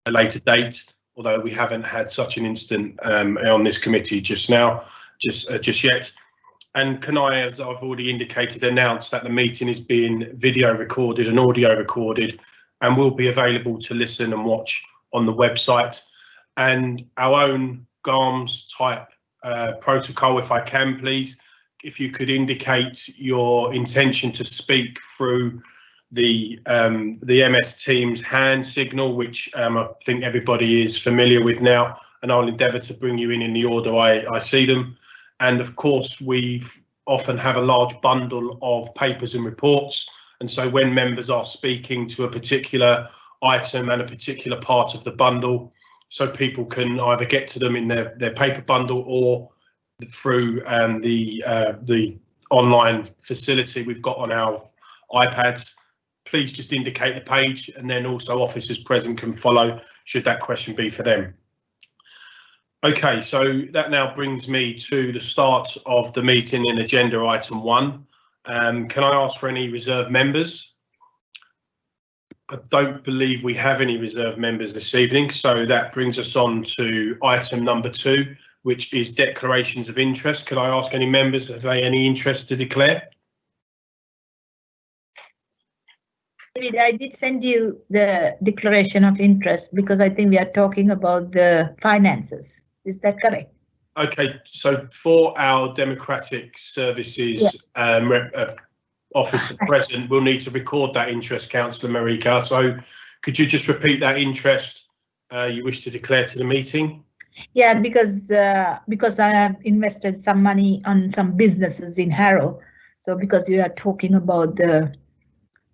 a later date, although we haven't had such an incident on this committee just yet. And can I, as I've already indicated, announce that the meeting is being video recorded and audio recorded and will be available to listen and watch on the website. And our own GARMS type protocol, if I can, please, if you could indicate your intention to speak through the MS Teams hand signal, which I think everybody is familiar with now, and I'll endeavour to bring you in the order I see them. And of course, we often have a large bundle of papers and reports, and so when members are speaking to a particular item and a particular part of the bundle, so people can either get to them in their paper bundle or through the online facility we've got on our iPads, please just indicate the page, and then also officers present can follow should that question be for them. Okay, so that now brings me to the start of the meeting in agenda item 1. Can I ask for any reserved members? I don't believe we have any reserved members this evening, so that brings us on to item number 2, which is declarations of interest. Could I ask any members, have they any interest to declare? David, I did send you the declaration of interest because I think we are talking about the finances. Is that correct? Okay, so for our Democratic Services officer present, we'll need to record that interest, Councillor Marika. So could you just repeat that interest you wish to declare to the meeting? Yeah, because I have invested some money on some businesses in Harrow. So because you are talking about the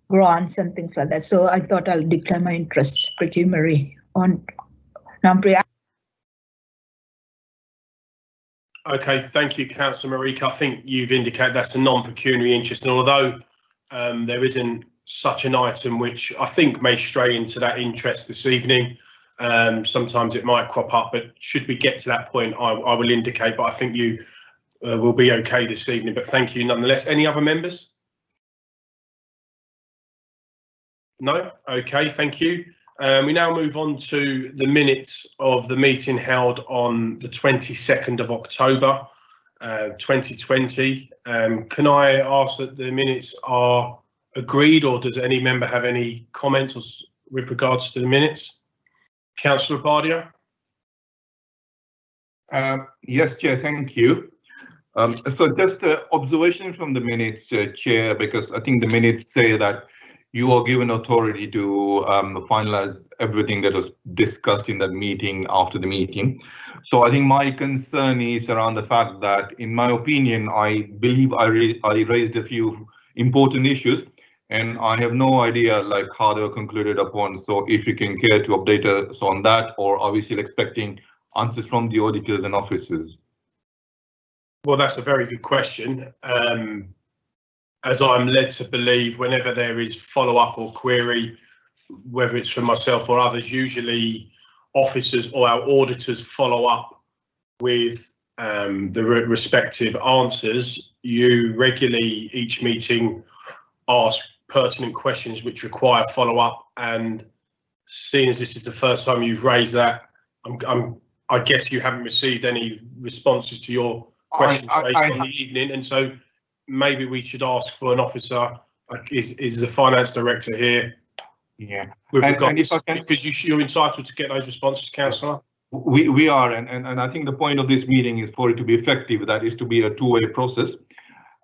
grants and things like that, so I thought I'll declare my interest, Pretty Marie, on number. Okay, thank you, Councillor Marika. I think you've indicated that's a non-pecuniary interest, and although there isn't such an item which I think may stray into that interest this evening, sometimes it might crop up, but should we get to that point, I will indicate, but I think you will be okay this evening, but thank you nonetheless. Any other members? No? Okay, thank you. We now move on to the minutes of the meeting held on the 22nd of October 2020. Can I ask that the minutes are agreed, or does any member have any comments with regards to the minutes? Councillor Bardia? Yes, Chair, thank you. So just an observation from the minutes, Chair, because I think the minutes say that you are given authority to finalize everything that was discussed in that meeting after the meeting. So I think my concern is around the fact that, in my opinion, I believe I raised a few important issues, and I have no idea like how they were concluded upon. So if you can care to update us on that, or are we still expecting answers from the auditors and officers? Well, that's a very good question. As I'm led to believe, whenever there is follow-up or query, whether it's from myself or others, usually officers or our auditors follow up with the respective answers. You regularly, each meeting, ask pertinent questions which require follow-up, and seeing as this is the first time you've raised that, I guess you haven't received any responses to your questions raised on the evening, and so maybe we should ask for an officer. Is the finance director here? Yeah, with regards, because you're entitled to get those responses, Councillor. We are, and I think the point of this meeting is for it to be effective. That is to be a two-way process.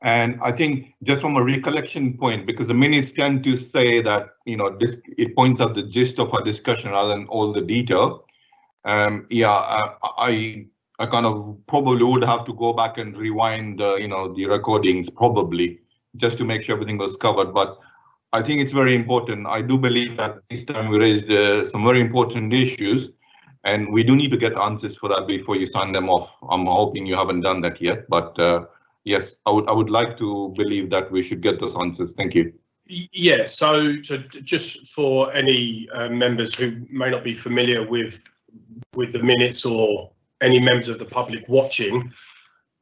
And I think just from a recollection point, because the minutes tend to say that, you know, it points out the gist of our discussion rather than all the detail. I kind of probably would have to go back and rewind the recordings probably just to make sure everything was covered. But I think it's very important. I do believe that this time we raised some very important issues, and we do need to get answers for that before you sign them off. I'm hoping you haven't done that yet, but yes, I would like to believe that we should get those answers. Thank you. Yeah, so just for any members who may not be familiar with the minutes, or any members of the public watching,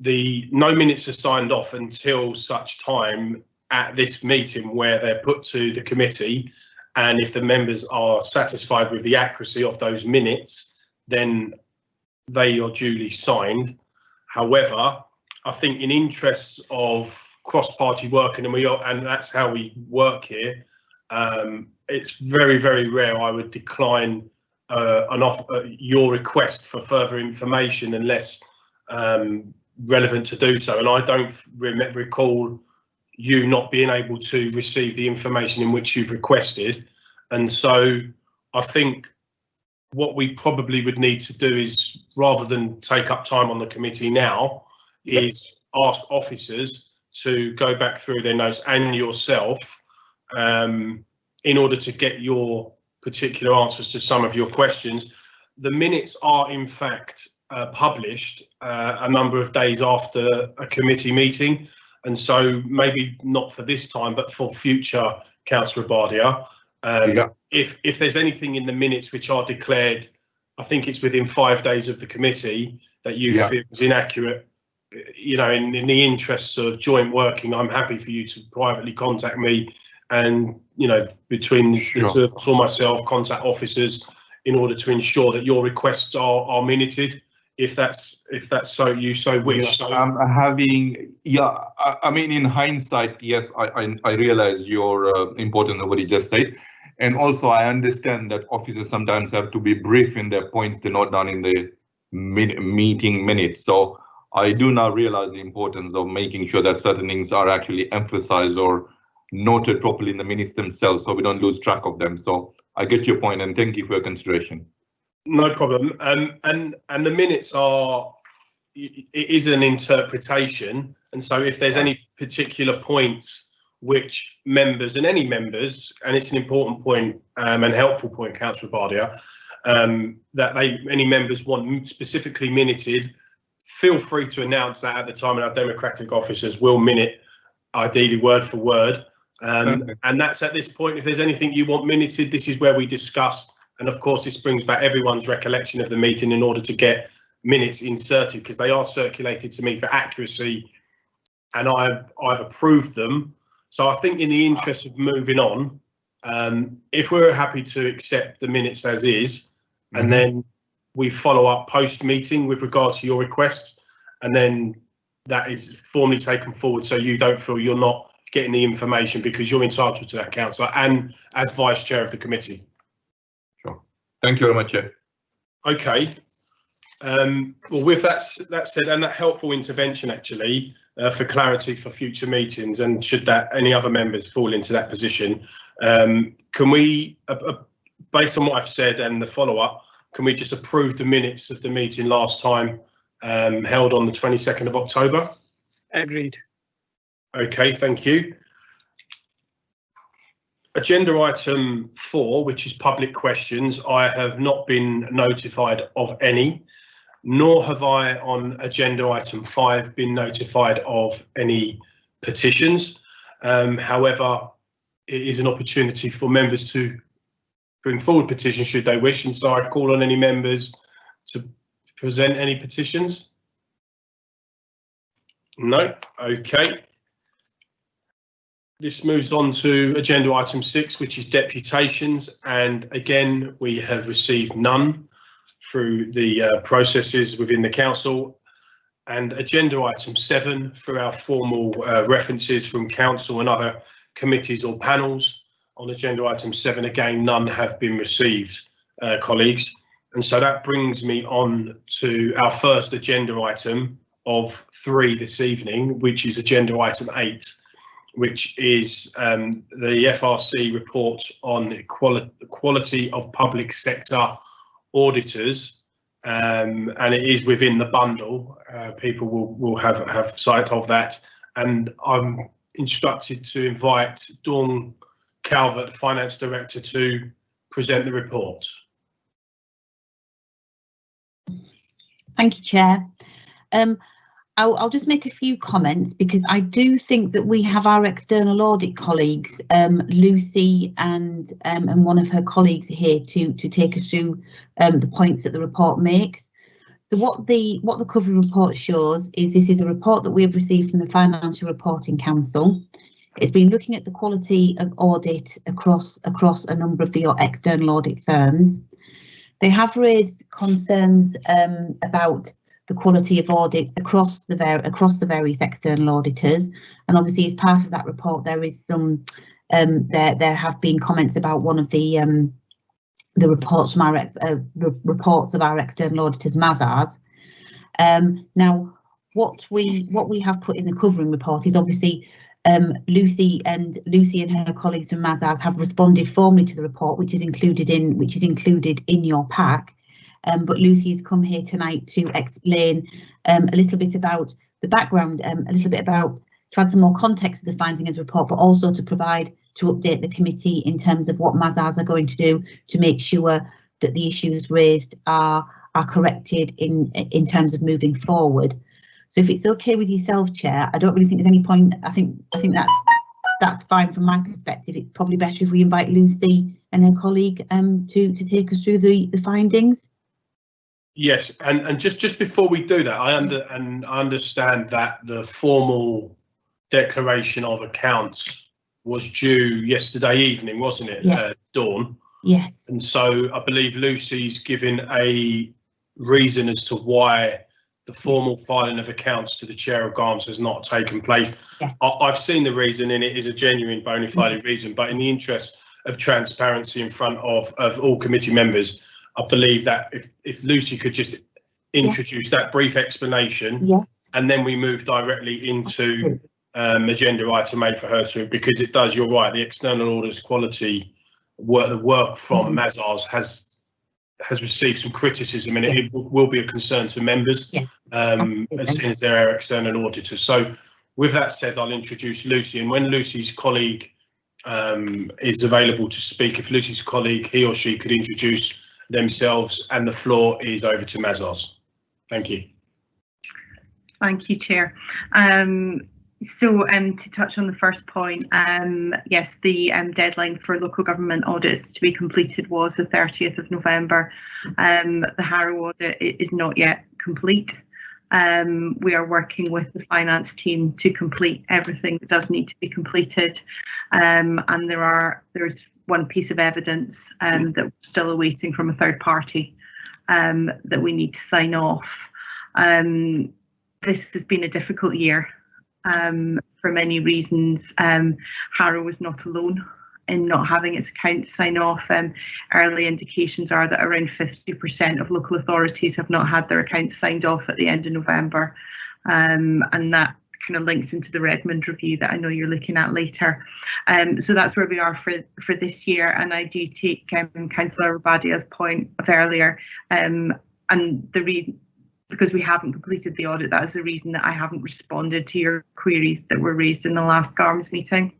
no minutes are signed off until such time at this meeting where they're put to the committee and if the members are satisfied with the accuracy of those minutes, then they are duly signed. However, I think in interests of cross-party working, and that's how we work here, it's very, very rare I would decline your request for further information unless relevant to do so. And I don't recall you not being able to receive the information in which you've requested. And so I think what we probably would need to do is, rather than take up time on the committee now, is ask officers to go back through their notes and yourself in order to get your particular answers to some of your questions. The minutes are in fact published a number of days after a committee meeting, and so maybe not for this time but for future, Councillor Bardia, if there's anything in the minutes which are declared, I think it's within 5 days of the committee, that you feel is inaccurate, you know, in the interests of joint working, I'm happy for you to privately contact me, and, you know, between the two of us or myself, contact officers in order to ensure that your requests are minuted, if that's so you so wish. I mean, in hindsight, yes, I realize your importance of what you just said, and also I understand that officers sometimes have to be brief in their points to note down in the meeting minutes. So I do now realize the importance of making sure that certain things are actually emphasized or noted properly in the minutes themselves, so we don't lose track of them. So I get your point, and thank you for your consideration. No problem. And the minutes are, it is an interpretation, and so if there's any particular points which members, and any members, and it's an important point and helpful point, Councillor Bardia, that any members want specifically minuted, feel free to announce that at the time, and our democratic officers will minute, ideally word for word. And that's at this point. If there's anything you want minuted, this is where we discuss. And of course, this brings back everyone's recollection of the meeting in order to get minutes inserted, because they are circulated to me for accuracy, and I've approved them. So I think in the interest of moving on, if we're happy to accept the minutes as is, and then we follow up post-meeting with regard to your requests, and then that is formally taken forward, so you don't feel you're not getting the information, because you're entitled to that, Councillor, and as Vice Chair of the committee. Sure. Thank you very much, Chair. Okay. Well, with that said, and that helpful intervention actually for clarity for future meetings, and should that any other members fall into that position, can we, based on what I've said and the follow-up, can we just approve the minutes of the meeting last time held on the 22nd of October? Agreed. Okay, thank you. Agenda item 4, which is public questions. I have not been notified of any, nor have I on agenda item 5 been notified of any petitions. However, it is an opportunity for members to bring forward petitions should they wish, and so I call on any members to present any petitions. No, okay. This moves on to agenda item 6, which is deputations, and again we have received none through the processes within the council. And agenda item 7, through our formal references from council and other committees or panels. On agenda item 7, again, none have been received, colleagues. And so that brings me on to our first agenda item of 3 this evening, which is agenda item 8, which is the FRC report on quality of public sector auditors, and it is within the bundle. People will have sight of that, and I'm instructed to invite Dawn Calvert, Finance Director, to present the report. Thank you, Chair. I'll just make a few comments, because I do think that we have our external audit colleagues, Lucy and one of her colleagues here to take us through the points that the report makes. So what the cover report shows is this is a report that we have received from the Financial Reporting Council. It's been looking at the quality of audit across a number of the external audit firms. They have raised concerns about the quality of audits across the various external auditors, and obviously as part of that report there is some there have been comments about one of the reports from our reports of our external auditors, Mazars. Now what we have put in the covering report is obviously Lucy and her colleagues from Mazars have responded formally to the report, which is included in your pack. But Lucy has come here tonight to explain a little bit about the background, to add some more context to the findings of the report, but also to update the committee in terms of what Mazars are going to do to make sure that the issues raised are corrected in terms of moving forward. So if it's okay with yourself, Chair, I don't really think there's any point. I think that's fine from my perspective. It's probably better if we invite Lucy and her colleague to take us through the findings. Yes, and just before we do that, I understand that the formal declaration of accounts was due yesterday evening, wasn't it? Yeah. Dawn. Yes. And so I believe Lucy's given a reason as to why the formal filing of accounts to the chair of GARMS has not taken place. Yes. I've seen the reason, and it is a genuine bona fide reason, but in the interest of transparency in front of all committee members, I believe that if Lucy could just introduce that brief explanation, and then we move directly into agenda item 8 for her to, because it does, you're right, the external audit's quality work, the work from Mazars has received some criticism, and it will be a concern to members as soon as they're our external auditors. So with that said, I'll introduce Lucy, and when Lucy's colleague is available to speak, if Lucy's colleague, he or she could introduce themselves, and the floor is over to Mazars. Thank you. Thank you, Chair. So to touch on the first point, yes, the deadline for local government audits to be completed was the 30th of November. The Harrow audit is not yet complete. We are working with the finance team to complete everything that does need to be completed, and there's one piece of evidence that we're still awaiting from a third party that we need to sign off. This has been a difficult year. For many reasons. Harrow was not alone in not having its accounts signed off. Early indications are that around 50% of local authorities have not had their accounts signed off at the end of November, and that kind of links into the Redmond review that I know you're looking at later. So that's where we are for this year, and I do take Councillor Rabadia's point of earlier, and the reason, because we haven't completed the audit, that is the reason that I haven't responded to your queries that were raised in the last GARMS meeting,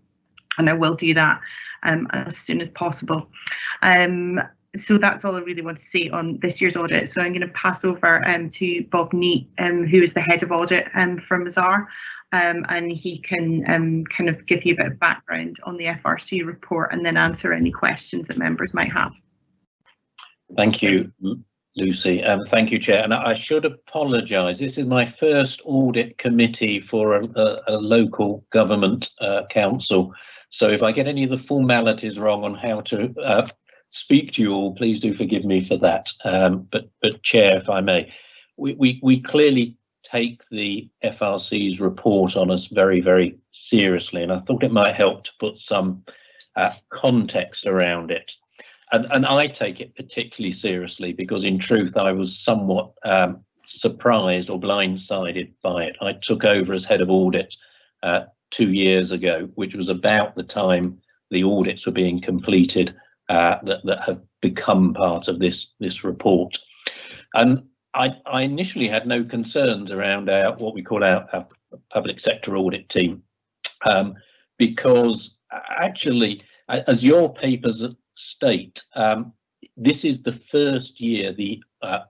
and I will do that as soon as possible. So that's all I really want to say on this year's audit. So I'm going to pass over to Bob Neat, who is the head of audit for Mazars, and he can kind of give you a bit of background on the FRC report and then answer any questions that members might have. Thank you, Lucy. Thank you, Chair. And I should apologise. This is my first audit committee for a local government council. So if I get any of the formalities wrong on how to speak to you all, please do forgive me for that. But Chair, if I may, we clearly take the FRC's report on us very, very seriously, and I thought it might help to put some context around it. And I take it particularly seriously because, in truth, I was somewhat surprised or blindsided by it. I took over as head of audit 2 years ago, which was about the time the audits were being completed that have become part of this report. And I initially had no concerns around what we call our public sector audit team, because actually, as your papers state, this is the first year the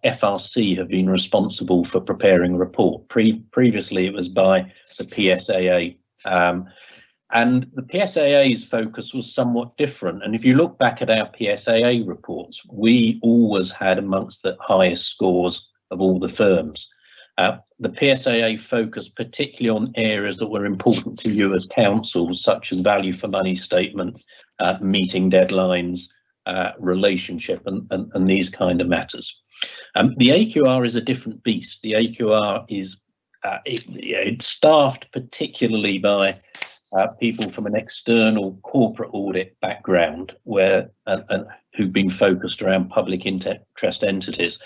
FRC have been responsible for preparing a report. Previously it was by the PSAA, and the PSAA's focus was somewhat different. And if you look back at our PSAA reports, we always had amongst the highest scores of all the firms. The PSAA focused particularly on areas that were important to you as councils, such as value for money statement, meeting deadlines, relationship, and these kind of matters. The AQR is a different beast. The AQR is it's staffed particularly by people from an external corporate audit background, where who've been focused around public interest entities,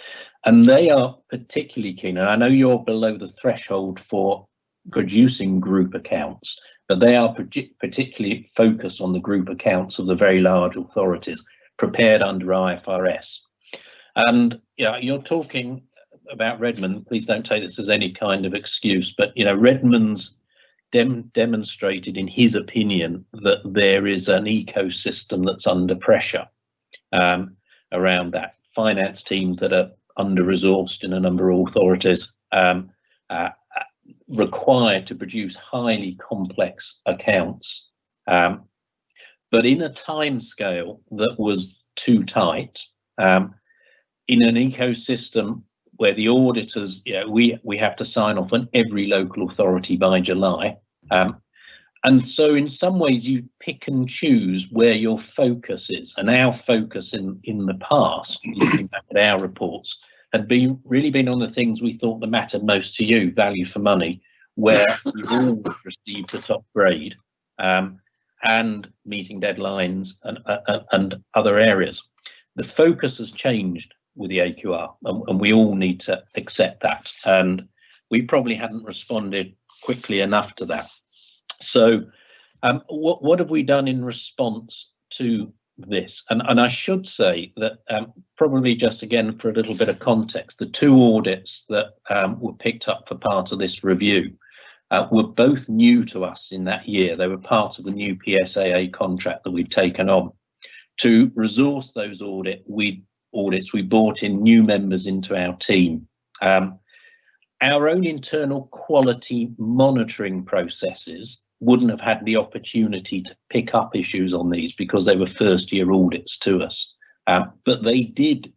and they are particularly keen. And I know you're below the threshold for producing group accounts, but they are particularly focused on the group accounts of the very large authorities prepared under IFRS. And yeah, you're talking about Redmond. Please don't take this as any kind of excuse, but you know, Redmond's demonstrated, in his opinion, that there is an ecosystem that's under pressure around that. Finance teams that are under-resourced in a number of authorities, required to produce highly complex accounts, but in a time scale that was too tight, in an ecosystem where the auditors, you know, we have to sign off on every local authority by July. And so in some ways you pick and choose where your focus is. And our focus in the past, looking back at our reports, had really been on the things we thought that mattered most to you, value for money, where you've all received the top grade, and meeting deadlines and other areas. The focus has changed with the AQR, and we all need to accept that. And we probably hadn't responded quickly enough to that. So what have we done in response to this? And I should say that probably just again for a little bit of context, the two audits that were picked up for part of this review were both new to us in that year. They were part of the new PSAA contract that we'd taken on. To resource those audits, we brought in new members into our team. Our own internal quality monitoring processes wouldn't have had the opportunity to pick up issues on these because they were first year audits to us. But they did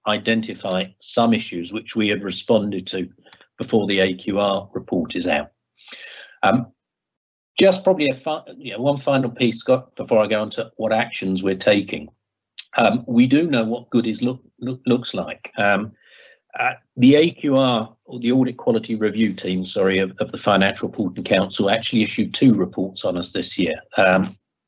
identify some issues which we had responded to before the AQR report is out. Just probably one final piece, Scott, before I go on to what actions we're taking. We do know what good looks like. The AQR, or the Audit Quality Review Team, sorry, of the Financial Reporting Council actually issued two reports on us this year.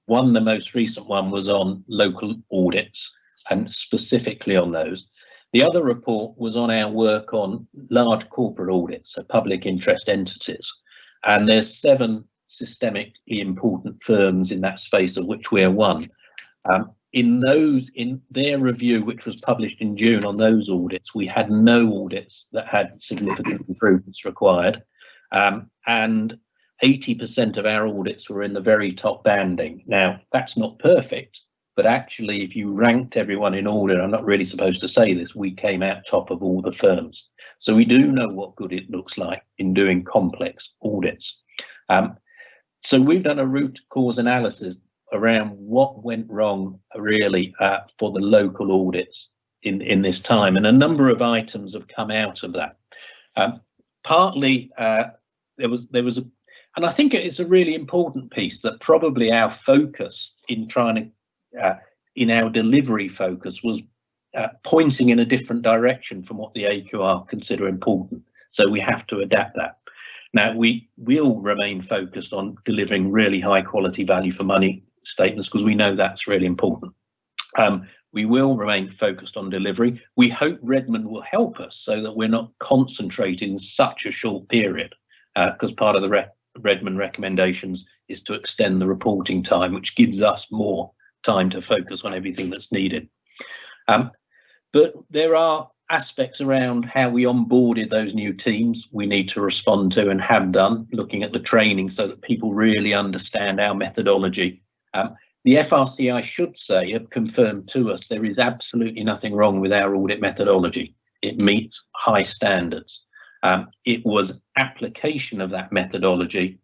One, the most recent one, was on local audits and specifically on those. The other report was on our work on large corporate audits, so public interest entities. And there's 7 systemically important firms in that space, of which we're one. In their review, which was published in June on those audits, we had no audits that had significant improvements required. And 80% of our audits were in the very top banding. Now, that's not perfect, but actually, if you ranked everyone in order, I'm not really supposed to say this, we came out top of all the firms. So we do know what good it looks like in doing complex audits. So we've done a root cause analysis around what went wrong really for the local audits in this time, and a number of items have come out of that. Partly there was a, and I think it's a really important piece that probably our focus in trying to in our delivery focus was pointing in a different direction from what the AQR consider important. So we have to adapt that. Now we will remain focused on delivering really high quality value for money statements because we know that's really important. We will remain focused on delivery. We hope Redmond will help us so that we're not concentrating in such a short period, because part of the Redmond recommendations is to extend the reporting time, which gives us more time to focus on everything that's needed. But there are aspects around how we onboarded those new teams we need to respond to and have done, looking at the training so that people really understand our methodology. The FRC, I should say, have confirmed to us there is absolutely nothing wrong with our audit methodology. It meets high standards. It was application of that methodology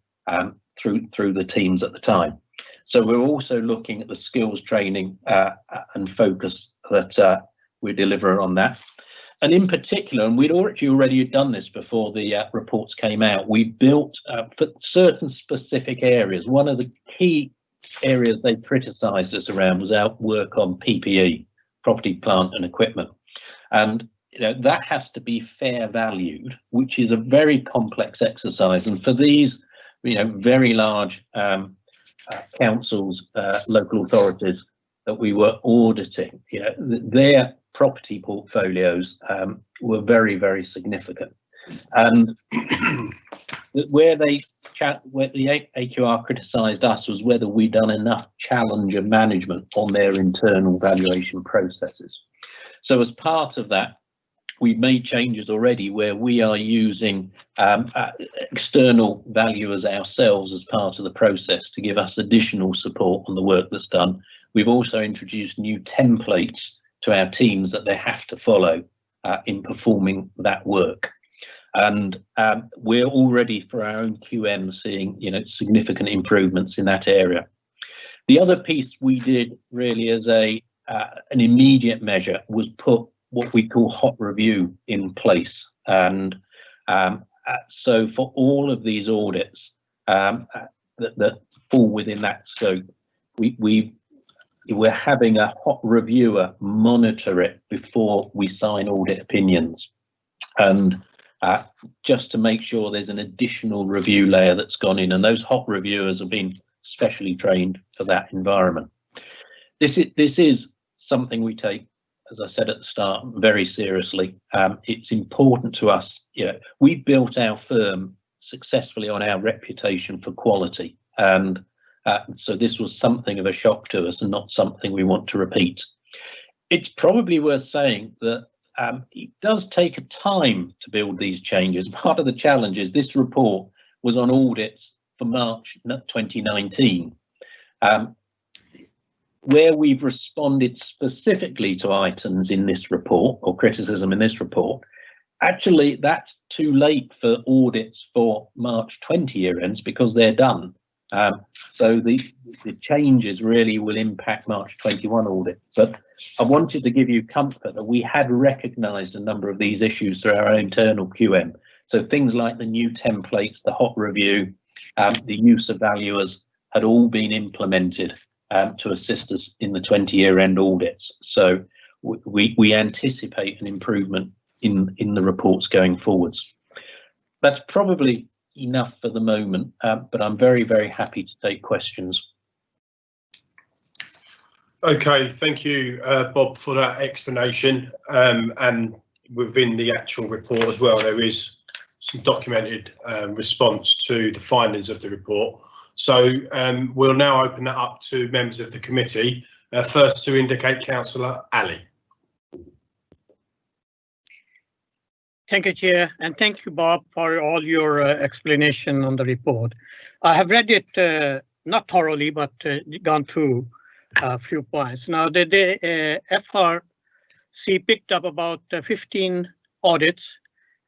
through the teams at the time. So we're also looking at the skills training and focus that we deliver on that. And in particular, and we'd already done this before the reports came out, we built for certain specific areas. One of the key areas they criticised us around was our work on PPE, property, plant and equipment. And that has to be fair valued, which is a very complex exercise. And for these very large councils, local authorities that we were auditing, their property portfolios were very, very significant. And where the AQR criticised us was whether we'd done enough challenger management on their internal valuation processes. So as part of that, we've made changes already where we are using external valuers ourselves as part of the process to give us additional support on the work that's done. We've also introduced new templates to our teams that they have to follow in performing that work. And we're already, for our own QM, seeing significant improvements in that area. The other piece we did really as an immediate measure was put what we call hot review in place. And so for all of these audits that fall within that scope, we're having a hot reviewer monitor it before we sign audit opinions. And just to make sure there's an additional review layer that's gone in, and those hot reviewers have been specially trained for that environment. This is something we take, as I said at the start, very seriously. It's important to us. We built our firm successfully on our reputation for quality, and so this was something of a shock to us and not something we want to repeat. It's probably worth saying that it does take a time to build these changes. Part of the challenge is this report was on audits for March 2019. Where we've responded specifically to items in this report or criticism in this report, actually that's too late for audits for March 20 year ends because they're done. So the changes really will impact March 21 audit. But I wanted to give you comfort that we had recognised a number of these issues through our internal QM. So things like the new templates, the hot review, the use of valuers had all been implemented to assist us in the 20-year end audits. So we anticipate an improvement in the reports going forwards. That's probably enough for the moment, but I'm very, very happy to take questions. Okay, thank you, Bob, for that explanation. And within the actual report as well, there is some documented response to the findings of the report. So we'll now open that up to members of the committee. First to indicate, Councillor Ali. Thank you, Chair, and thank you, Bob, for all your explanation on the report. I have read it not thoroughly, but gone through a few points. Now, the FRC picked up about 15 audits,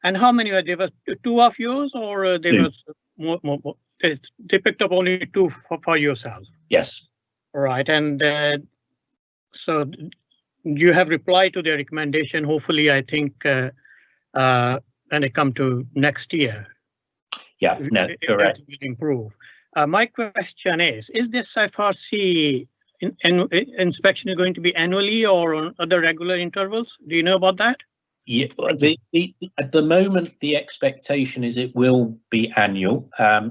and how many were there? Were 2 of yours, or there was more? They picked up only 2 for yourself. Yes. All right, and so you have replied to their recommendation. Hopefully, I think when they come to next year. Yeah, no, correct. It will improve. My question is this FRC inspection is going to be annually or on other regular intervals? Do you know about that? Yeah, at the moment, the expectation is it will be annual.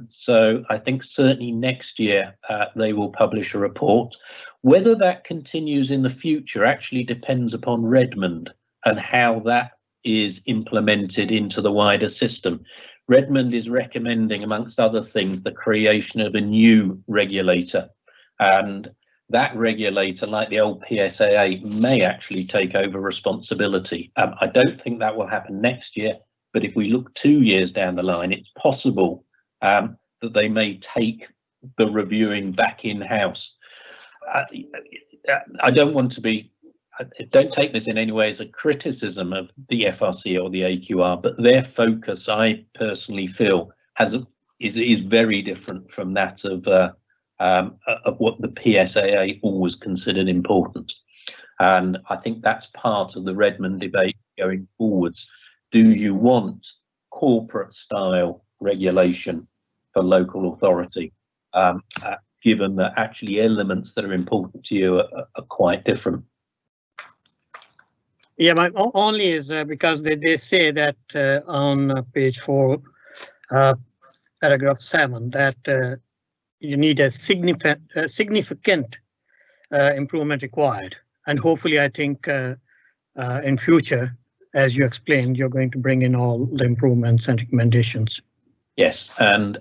So I think certainly next year they will publish a report. Whether that continues in the future actually depends upon Redmond and how that is implemented into the wider system. Redmond is recommending, amongst other things, the creation of a new regulator, and that regulator, like the old PSAA, may actually take over responsibility. I don't think that will happen next year, but if we look 2 years down the line, it's possible that they may take the reviewing back in-house. I don't want to be, don't take this in any way as a criticism of the FRC or the AQR, but their focus, I personally feel, is very different from that of what the PSAA always considered important. And I think that's part of the Redmond debate going forwards. Do you want corporate style regulation for local authority, given that actually elements that are important to you are quite different? Yeah, my only is because they say that on page 4, paragraph 7, that you need a significant improvement required, and hopefully I think in future, as you explained, you're going to bring in all the improvements and recommendations. Yes, and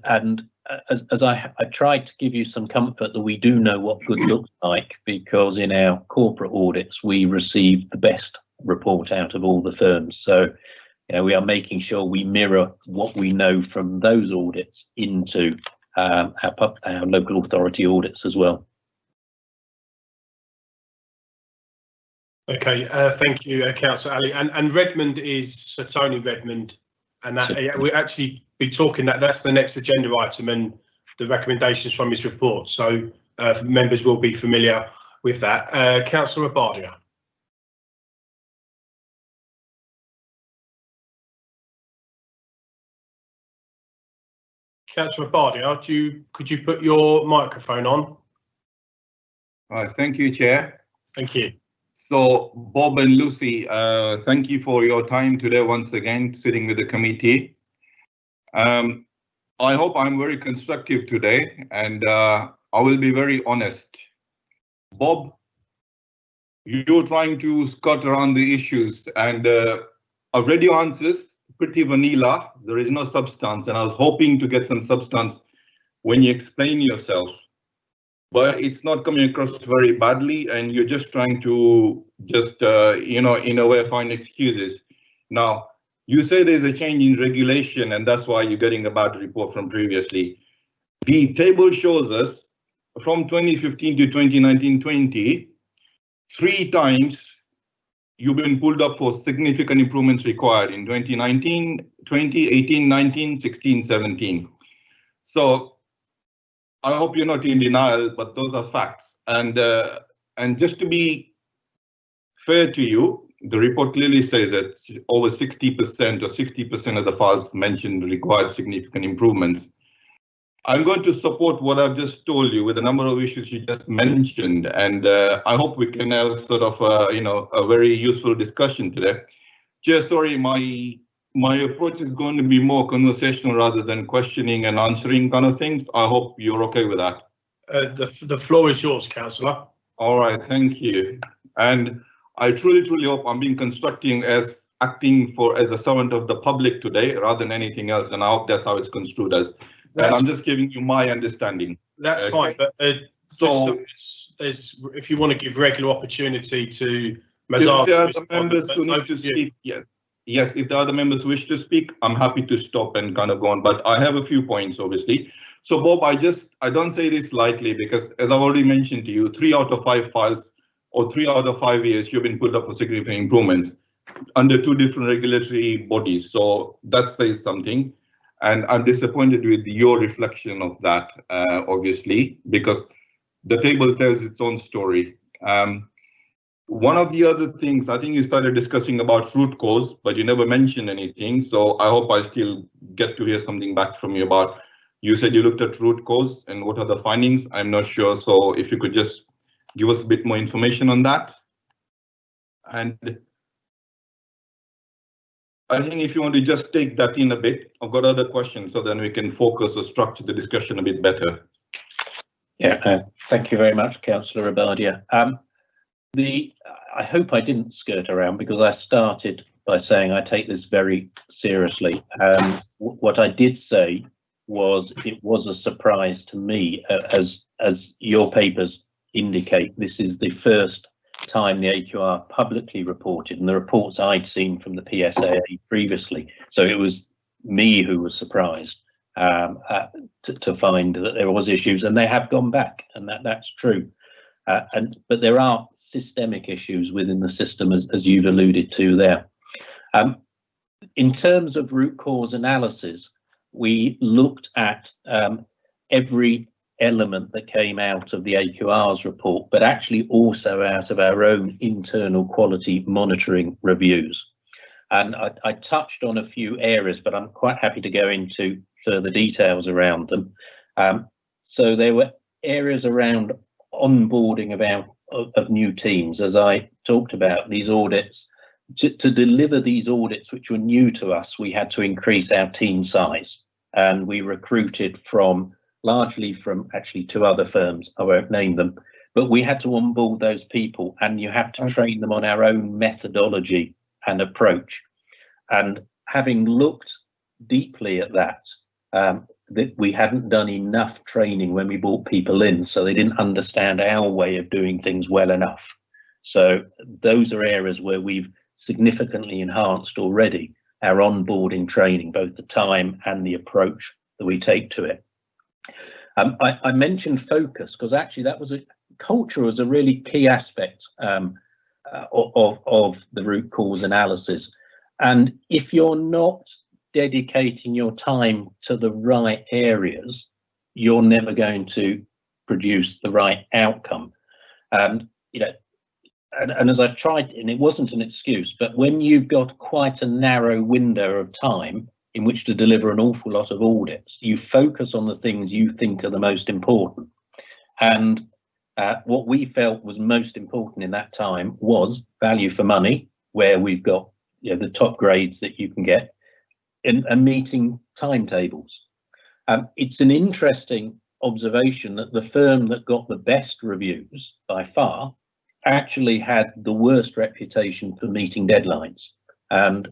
as I tried to give you some comfort that we do know what good looks like, because in our corporate audits we receive the best report out of all the firms. So, we are making sure we mirror what we know from those audits into our local authority audits as well. Okay, thank you, Councillor Ali. And Redmond is Sir Tony Redmond, and that we'll actually be talking that's the next agenda item and the recommendations from his report. So members will be familiar with that. Councillor Abadia. Councillor Abadia, could you put your microphone on? Thank you, Chair. Thank you. So, Bob and Lucy, thank you for your time today once again, sitting with the committee. I hope I'm very constructive today, and I will be very honest. Bob, you're trying to skirt around the issues, and I've read your answers, pretty vanilla. There is no substance, and I was hoping to get some substance when you explain yourself. But it's not coming across very badly, and you're just trying to in a way, find excuses. Now, you say there's a change in regulation, and that's why you're getting a bad report from previously. The table shows us from 2015 to 2019-20, 3 times you've been pulled up for significant improvements required in 2019, 2018, 19, 16, 17. So I hope you're not in denial, but those are facts. And just to be fair to you, the report clearly says that over 60% or 60% of the files mentioned required significant improvements. I'm going to support what I've just told you with a number of issues you just mentioned, and I hope we can have sort of a very useful discussion today. Just sorry, my approach is going to be more conversational rather than questioning and answering kind of things. I hope you're okay with that. The floor is yours, Councillor. All right, thank you. And I truly hope I'm being constructive as acting as a servant of the public today rather than anything else, and I hope that's how it's construed as. And I'm just giving you my understanding. That's fine, but so if you want to give regular opportunity to Mazar, if there are the members who need to speak, yes, if the other members wish to speak, I'm happy to stop and kind of go on. But I have a few points, obviously. So Bob, I don't say this lightly, because as I've already mentioned to you, 3 out of 5 files or 3 out of 5 years you've been put up for significant improvements under 2 different regulatory bodies. So that says something. And I'm disappointed with your reflection of that, obviously, because the table tells its own story. One of the other things, I think you started discussing about root cause, but you never mentioned anything. So I hope I still get to hear something back from you about, you said you looked at root cause and what are the findings? I'm not sure. So if you could just give us a bit more information on that. And I think if you want to just take that in a bit, I've got other questions, so then we can focus or structure the discussion a bit better. Yeah, thank you very much, Councillor Abadia. I hope I didn't skirt around, because I started by saying I take this very seriously. What I did say was it was a surprise to me, as your papers indicate. This is the first time the AQR publicly reported, and the reports I'd seen from the PSAA previously. So it was me who was surprised to find that there was issues, and they have gone back, and that's true. But there are systemic issues within the system, as you've alluded to there. In terms of root cause analysis, we looked at every element that came out of the AQR's report, but actually also out of our own internal quality monitoring reviews. And I touched on a few areas, but I'm quite happy to go into further details around them. So there were areas around onboarding of new teams. As I talked about, these audits, to deliver these audits which were new to us, we had to increase our team size, and we recruited largely from actually 2 other firms. I won't name them, but we had to onboard those people, and you have to train them on our own methodology and approach. And having looked deeply at that, that we hadn't done enough training when we brought people in, so they didn't understand our way of doing things well enough. So those are areas where we've significantly enhanced already our onboarding training, both the time and the approach that we take to it. I mentioned focus because actually culture was a really key aspect of the root cause analysis. And if you're not dedicating your time to the right areas, you're never going to produce the right outcome. And as I've tried, and it wasn't an excuse, but when you've got quite a narrow window of time in which to deliver an awful lot of audits, you focus on the things you think are the most important. And what we felt was most important in that time was value for money, where we've got the top grades that you can get, and meeting timetables. It's an interesting observation that the firm that got the best reviews by far actually had the worst reputation for meeting deadlines. And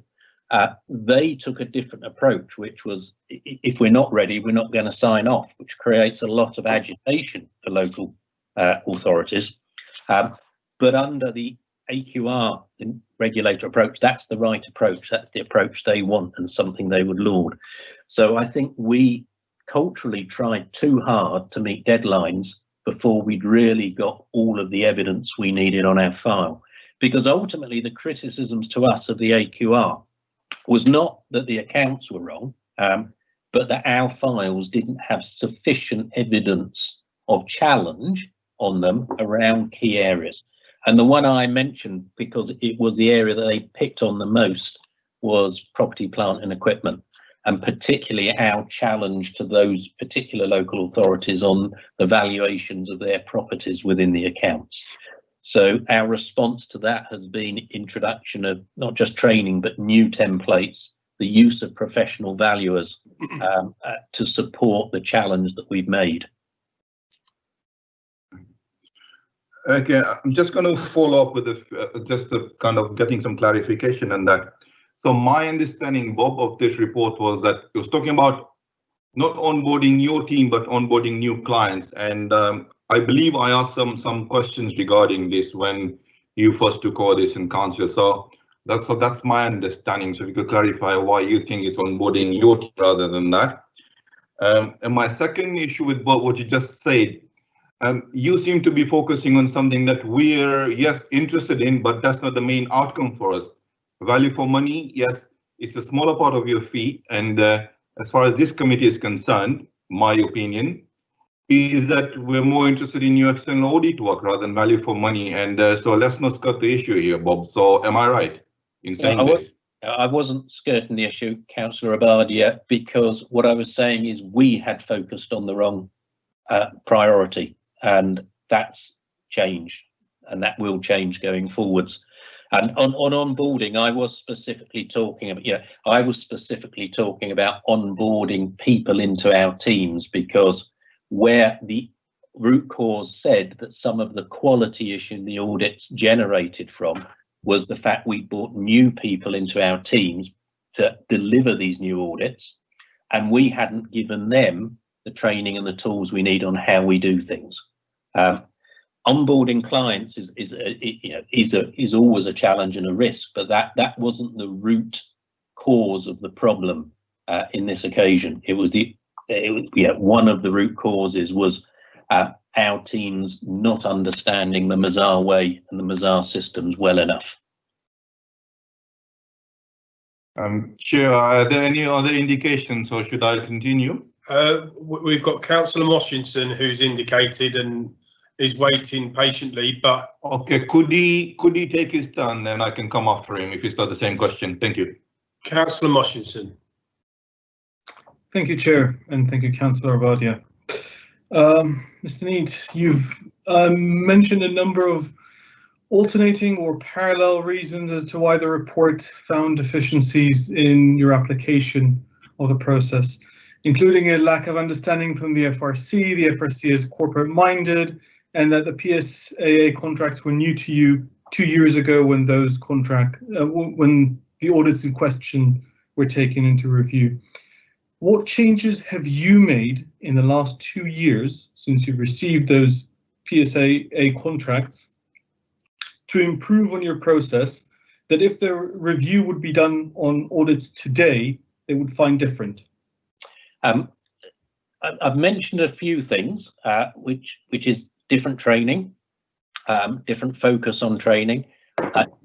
they took a different approach, which was, if we're not ready, we're not going to sign off, which creates a lot of agitation for local authorities. But under the AQR regulator approach, that's the right approach. That's the approach they want and something they would laud. So I think we culturally tried too hard to meet deadlines before we'd really got all of the evidence we needed on our file. Because ultimately the criticisms to us of the AQR was not that the accounts were wrong, but that our files didn't have sufficient evidence of challenge on them around key areas. And the one I mentioned, because it was the area that they picked on the most, was property, plant and equipment, and particularly our challenge to those particular local authorities on the valuations of their properties within the accounts. So our response to that has been introduction of not just training, but new templates, the use of professional valuers to support the challenge that we've made. Okay, I'm just going to follow up with just a kind of getting some clarification on that. So my understanding, Bob, of this report was that it was talking about not onboarding your team, but onboarding new clients. And I believe I asked some questions regarding this when you first took over this in council. So that's my understanding. So if you could clarify why you think it's onboarding your team rather than that. And my second issue with Bob, what you just said, you seem to be focusing on something that we're, yes, interested in, but that's not the main outcome for us. Value for money, yes, it's a smaller part of your fee. And as far as this committee is concerned, my opinion is that we're more interested in your external audit work rather than value for money. And so let's not skirt the issue here, Bob. So am I right in saying this? I wasn't skirting the issue, Councillor Abadia, because what I was saying is we had focused on the wrong priority. And that's changed, and that will change going forwards. And on onboarding, I was specifically talking about, onboarding people into our teams, because where the root cause said that some of the quality issue the audits generated from was the fact we brought new people into our teams to deliver these new audits, and we hadn't given them the training and the tools we need on how we do things. Onboarding clients is always a challenge and a risk, but that wasn't the root cause of the problem in this occasion. It was one of the root causes was our teams not understanding the Mazar way and the Mazar systems well enough. Chair, are there any other indications, or should I continue? We've got Councillor Moshinson, who's indicated, and is waiting patiently, but Okay, could he take his turn, and I can come after him if he's got the same question. Thank you. Councillor Moshinson. Thank you, Chair, and thank you, Councillor Abadia. Mr. Need, you've mentioned a number of alternating or parallel reasons as to why the report found deficiencies in your application of the process, including a lack of understanding from the FRC. The FRC is corporate-minded, and that the PSAA contracts were new to you 2 years ago when those when the audits in question were taken into review. What changes have you made in the last 2 years since you've received those PSAA contracts to improve on your process that if the review would be done on audits today, they would find different? I've mentioned a few things, which is different training, different focus on training,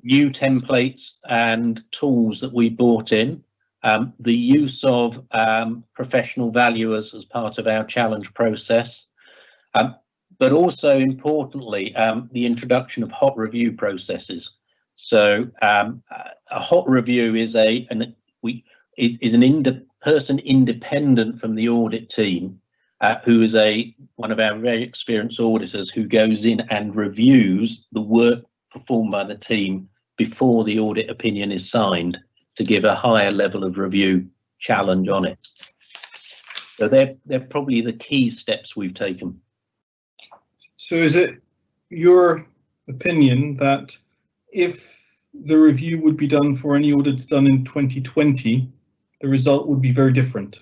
new templates and tools that we brought in, the use of professional valuers as part of our challenge process, but also importantly, the introduction of hot review processes. So a hot review is an person independent from the audit team, who is one of our very experienced auditors who goes in and reviews the work performed by the team before the audit opinion is signed to give a higher level of review challenge on it. So they're probably the key steps we've taken. So is it your opinion that if the review would be done for any audits done in 2020, the result would be very different?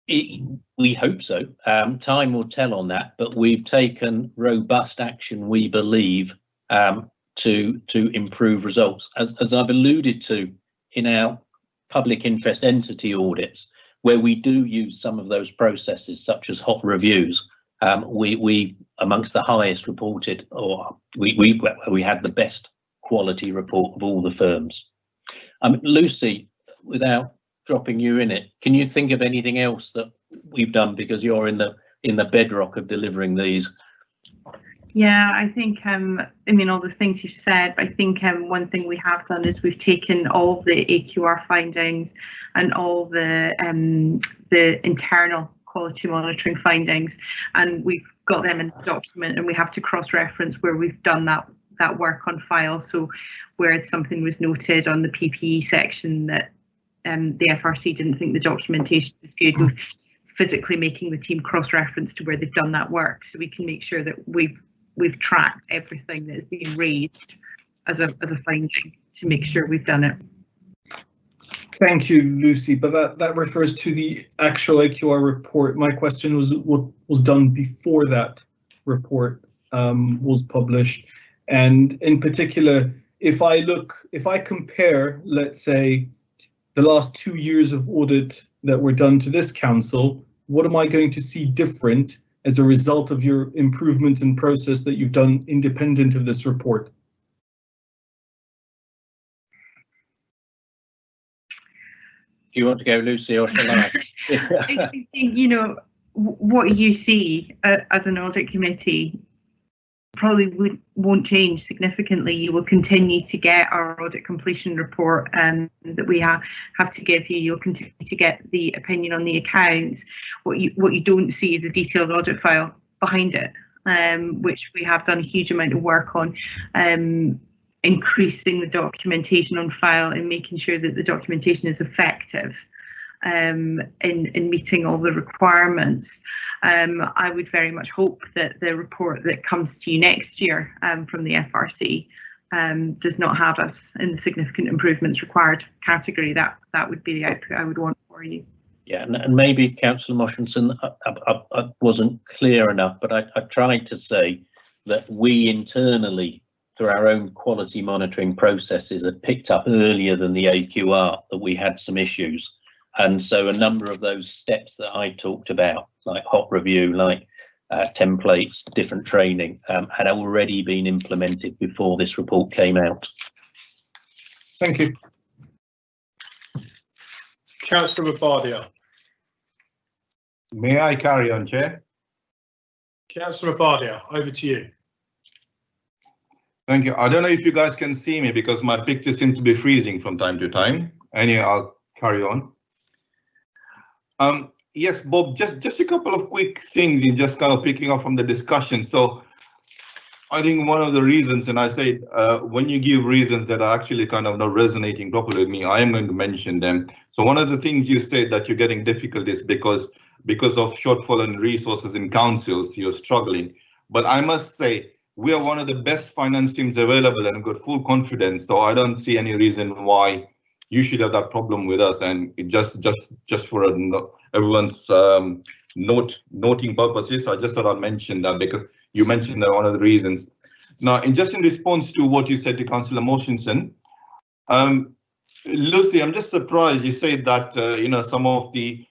We hope so. Time will tell on that, but we've taken robust action, we believe, to improve results. As I've alluded to in our public interest entity audits, where we do use some of those processes, such as hot reviews, we amongst the highest reported, or we had the best quality report of all the firms. Lucy, without dropping you in it, can you think of anything else that we've done, because you're in the bedrock of delivering these? Yeah, I think I mean all the things you said. I think one thing we have done is we've taken all the AQR findings and all the internal quality monitoring findings, and we've got them in the document, and we have to cross-reference where we've done that work on file. So where something was noted on the PPE section that the FRC didn't think the documentation was good, we're physically making the team cross-reference to where they've done that work, so we can make sure that we've tracked everything that is being raised as a finding to make sure we've done it. Thank you, Lucy, but that refers to the actual AQR report. My question was what was done before that report was published, and in particular, if I compare, let's say, the last 2 years of audit that were done to this council, what am I going to see different as a result of your improvement in process that you've done independent of this report? Do you want to go, Lucy, or shall I? I think, you know, what you see as an audit committee probably won't change significantly. You will continue to get our audit completion report that we have to give you. You'll continue to get the opinion on the accounts. What you don't see is a detailed audit file behind it, which we have done a huge amount of work on, increasing the documentation on file and making sure that the documentation is effective in meeting all the requirements. I would very much hope that the report that comes to you next year from the FRC does not have us in the significant improvements required category. That would be the output I would want for you. Yeah, and maybe Councillor Moshinson, I wasn't clear enough, but I tried to say that we internally, through our own quality monitoring processes, had picked up earlier than the AQR that we had some issues. And so a number of those steps that I talked about, like hot review, like templates, different training, had already been implemented before this report came out. Thank you. Councillor Abadia. May I carry on, Chair? Councillor Abadia, over to you. Thank you. I don't know if you guys can see me because my picture seems to be freezing from time to time. Anyway, I'll carry on. Yes, Bob, just a couple of quick things in just kind of picking up from the discussion. So I think one of the reasons, and I said, when you give reasons that are actually kind of not resonating properly with me, I am going to mention them. So one of the things you said that you're getting difficulties because of shortfall in resources in councils, you're struggling. But I must say, we are one of the best finance teams available and I've got full confidence. So I don't see any reason why you should have that problem with us. And it just for everyone's noting purposes, I just thought I'd mention that because you mentioned that one of the reasons. Now, in response to what you said to Councillor Moshinson, Lucy, I'm just surprised you said that some of the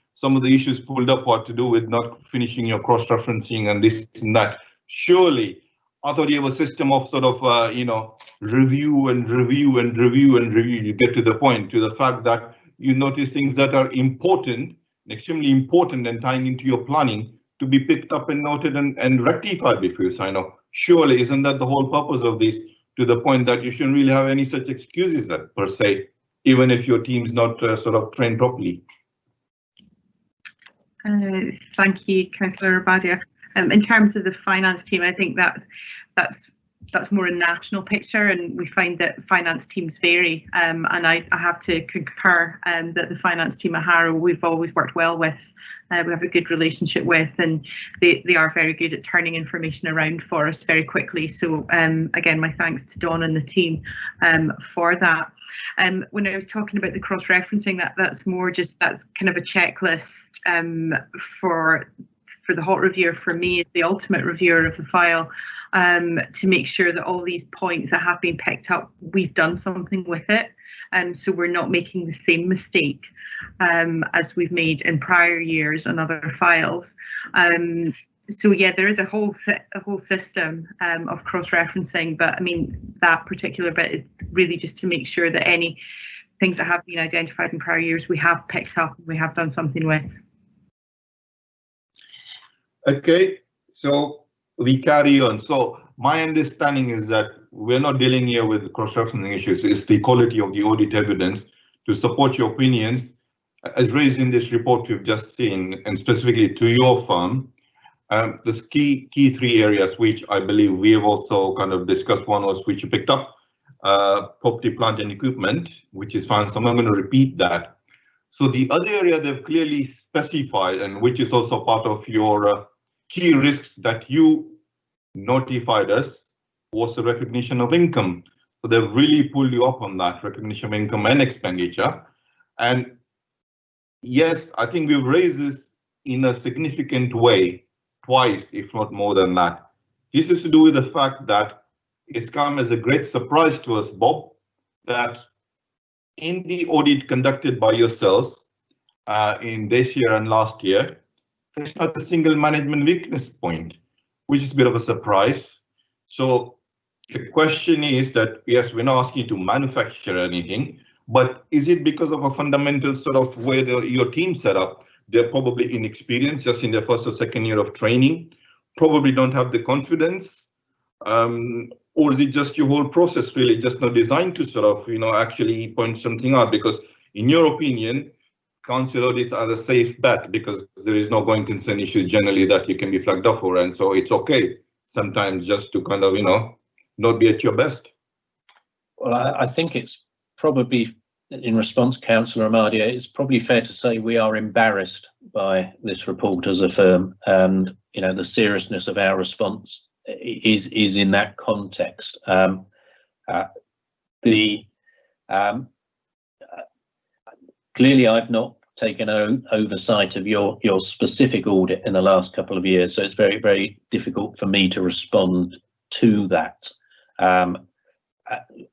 issues pulled up what to do with not finishing your cross-referencing and this and that. Surely, I thought you have a system of sort of review and review and review and review. You get to the point, to the fact that you notice things that are important, extremely important, and tying into your planning to be picked up and noted and rectified before you sign off. Surely, isn't that the whole purpose of this? To the point that you shouldn't really have any such excuses per se, even if your team's not sort of trained properly. Thank you, Councillor Abadia. In terms of the finance team, I think that's more a national picture, and we find that finance teams vary. And I have to concur that the finance team at Harrow we've always worked well with. We have a good relationship with, and they are very good at turning information around for us very quickly. So again, my thanks to Dawn and the team for that. When I was talking about the cross-referencing, that's kind of a checklist for the hot reviewer. For me, as the ultimate reviewer of the file, to make sure that all these points that have been picked up, we've done something with it. So we're not making the same mistake as we've made in prior years on other files. So yeah, there is a whole system of cross-referencing, but I mean that particular bit is really just to make sure that any things that have been identified in prior years we have picked up and we have done something with. Okay, so we carry on. So my understanding is that we're not dealing here with cross-referencing issues. It's the quality of the audit evidence to support your opinions, as raised in this report we've just seen, and specifically to your firm. The key three areas which I believe we have also kind of discussed. One was which you picked up, property, plant and equipment, which is fine. So I'm not going to repeat that. So the other area they've clearly specified, and which is also part of your key risks that you notified us, was the recognition of income. So they've really pulled you up on that recognition of income and expenditure. And yes, I think we've raised this in a significant way, twice, if not more than that. This is to do with the fact that it's come as a great surprise to us, Bob, that in the audit conducted by yourselves in this year and last year, there's not a single management weakness point, which is a bit of a surprise. So the question is that, yes, we're not asking you to manufacture anything, but is it because of a fundamental sort of way your team set up? They're probably inexperienced, just in their first or second year of training, probably don't have the confidence, or is it just your whole process really just not designed to sort of, actually point something out? Because in your opinion, council audits are a safe bet because there is no going concern issues generally that you can be flagged up for, and so it's okay sometimes just to kind of, not be at your best. Well, I think it's probably, in response, Councillor Abadia, it's probably fair to say we are embarrassed by this report as a firm, and the seriousness of our response is in that context. Clearly, I've not taken oversight of your specific audit in the last couple of years, so it's very, very difficult for me to respond to that.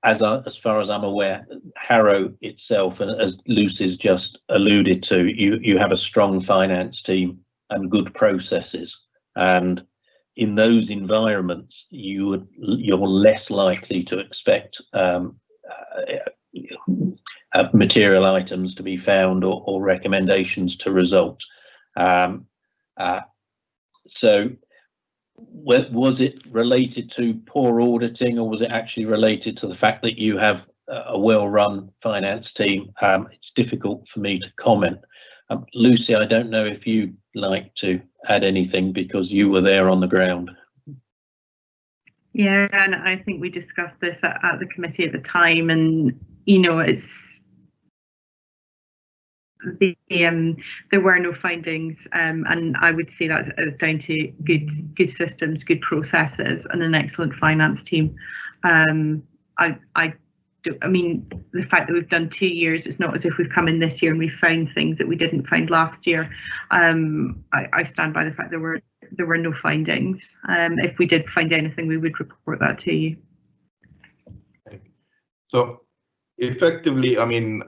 As far as I'm aware, Harrow itself, and as Lucy's just alluded to, you have a strong finance team and good processes, and in those environments you're less likely to expect material items to be found or recommendations to result. So Was it related to poor auditing, or was it actually related to the fact that you have a well-run finance team? It's difficult for me to comment. Lucy, I don't know if you'd like to add anything because you were there on the ground. Yeah, and I think we discussed this at the committee at the time, and you know, there were no findings, and I would say that's down to good systems, good processes, and an excellent finance team. I mean, the fact that we've done 2 years, it's not as if we've come in this year and we found things that we didn't find last year. I stand by the fact there were no findings. If we did find anything, we would report that to you. So effectively, I mean,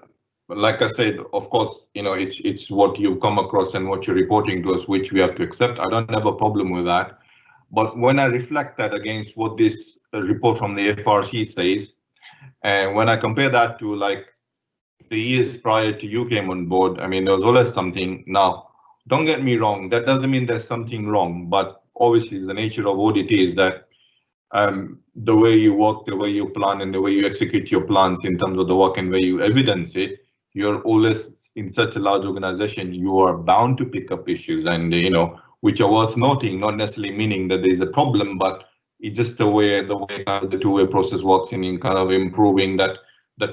like I said, of course, you know, it's what you've come across and what you're reporting to us, which we have to accept. I don't have a problem with that. But when I reflect that against what this report from the FRC says, and when I compare that to like the years prior to you came on board, I mean, there was always something. Now, don't get me wrong, that doesn't mean there's something wrong, but obviously the nature of audit is that the way you work, the way you plan, and the way you execute your plans in terms of the work and where you evidence it, you're always in such a large organization, you are bound to pick up issues, and you know, which are worth noting, not necessarily meaning that there's a problem, but it's just the way the two-way process works in kind of improving that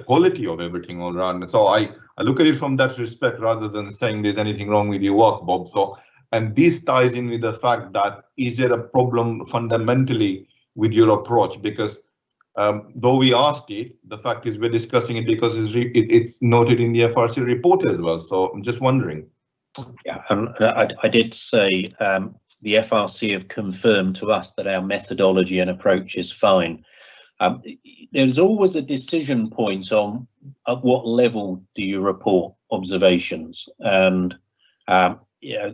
quality of everything all around. So I look at it from that respect rather than saying there's anything wrong with your work, Bob. So, and this ties in with the fact that is there a problem fundamentally with your approach? Because though we asked it, the fact is we're discussing it because it's noted in the FRC report as well. So I'm just wondering. Yeah, I did say the FRC have confirmed to us that our methodology and approach is fine. There's always a decision point on at what level do you report observations, and yeah,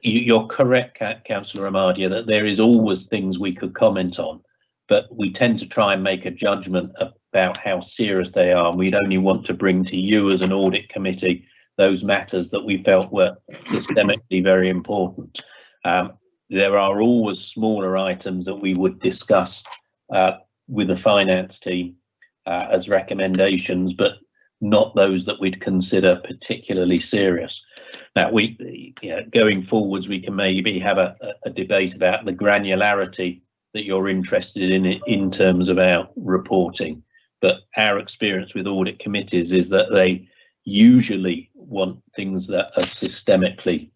you're correct, Councillor Amadia, that there is always things we could comment on, but we tend to try and make a judgment about how serious they are. We'd only want to bring to you as an audit committee those matters that we felt were systemically very important. There are always smaller items that we would discuss with the finance team as recommendations, but not those that we'd consider particularly serious. Now, going forwards, we can maybe have a debate about the granularity that you're interested in terms of our reporting, but our experience with audit committees is that they usually want things that are systemically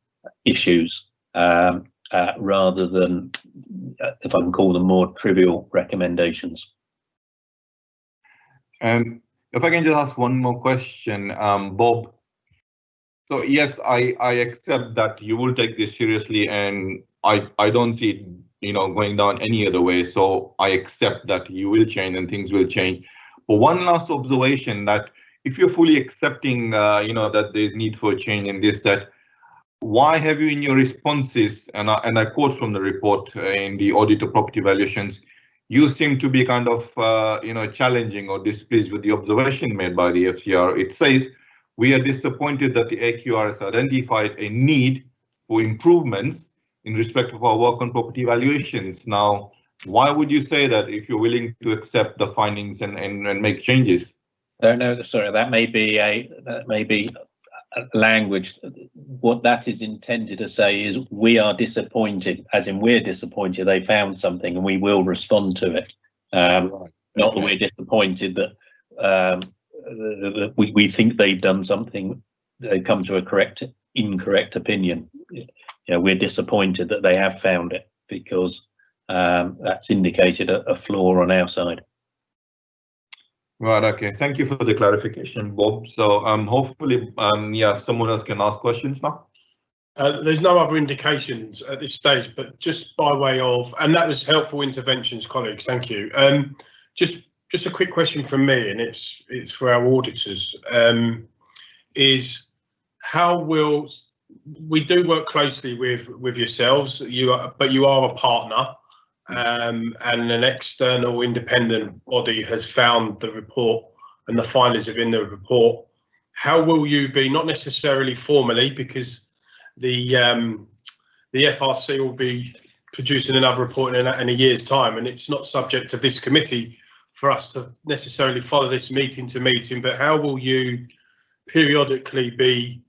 issues rather than, if I can call them, more trivial recommendations. If I can just ask one more question, Bob. So yes, I accept that you will take this seriously, and I don't see it, you know, going down any other way. So I accept that you will change and things will change. But one last observation, that if you're fully accepting, you know, that there's need for a change in this, that why have you in your responses, and I quote from the report in the audit of property valuations, you seem to be kind of, you know, challenging or displeased with the observation made by the FCR. It says, we are disappointed that the AQR has identified a need for improvements in respect of our work on property valuations. Now, why would you say that if you're willing to accept the findings and make changes? No, sorry, that may be a language. What that is intended to say is we are disappointed, as in we're disappointed they found something and we will respond to it. Right. Not that we're disappointed that we think they've done something, they've come to a incorrect opinion. You know, we're disappointed that they have found it because that's indicated a flaw on our side. Right, okay, thank you for the clarification, Bob. So hopefully, yeah, someone else can ask questions now. There's no other indications at this stage, but just by way of, and that was helpful interventions, colleagues, thank you. Just a quick question from me, and it's for our auditors, is how will, we do work closely with yourselves, but you are a partner. And an external independent body has found the report and the findings within the report. How will you be, not necessarily formally, because the FRC will be producing another report in a year's time, and it's not subject to this committee for us to necessarily follow this meeting to meeting, but how will you periodically be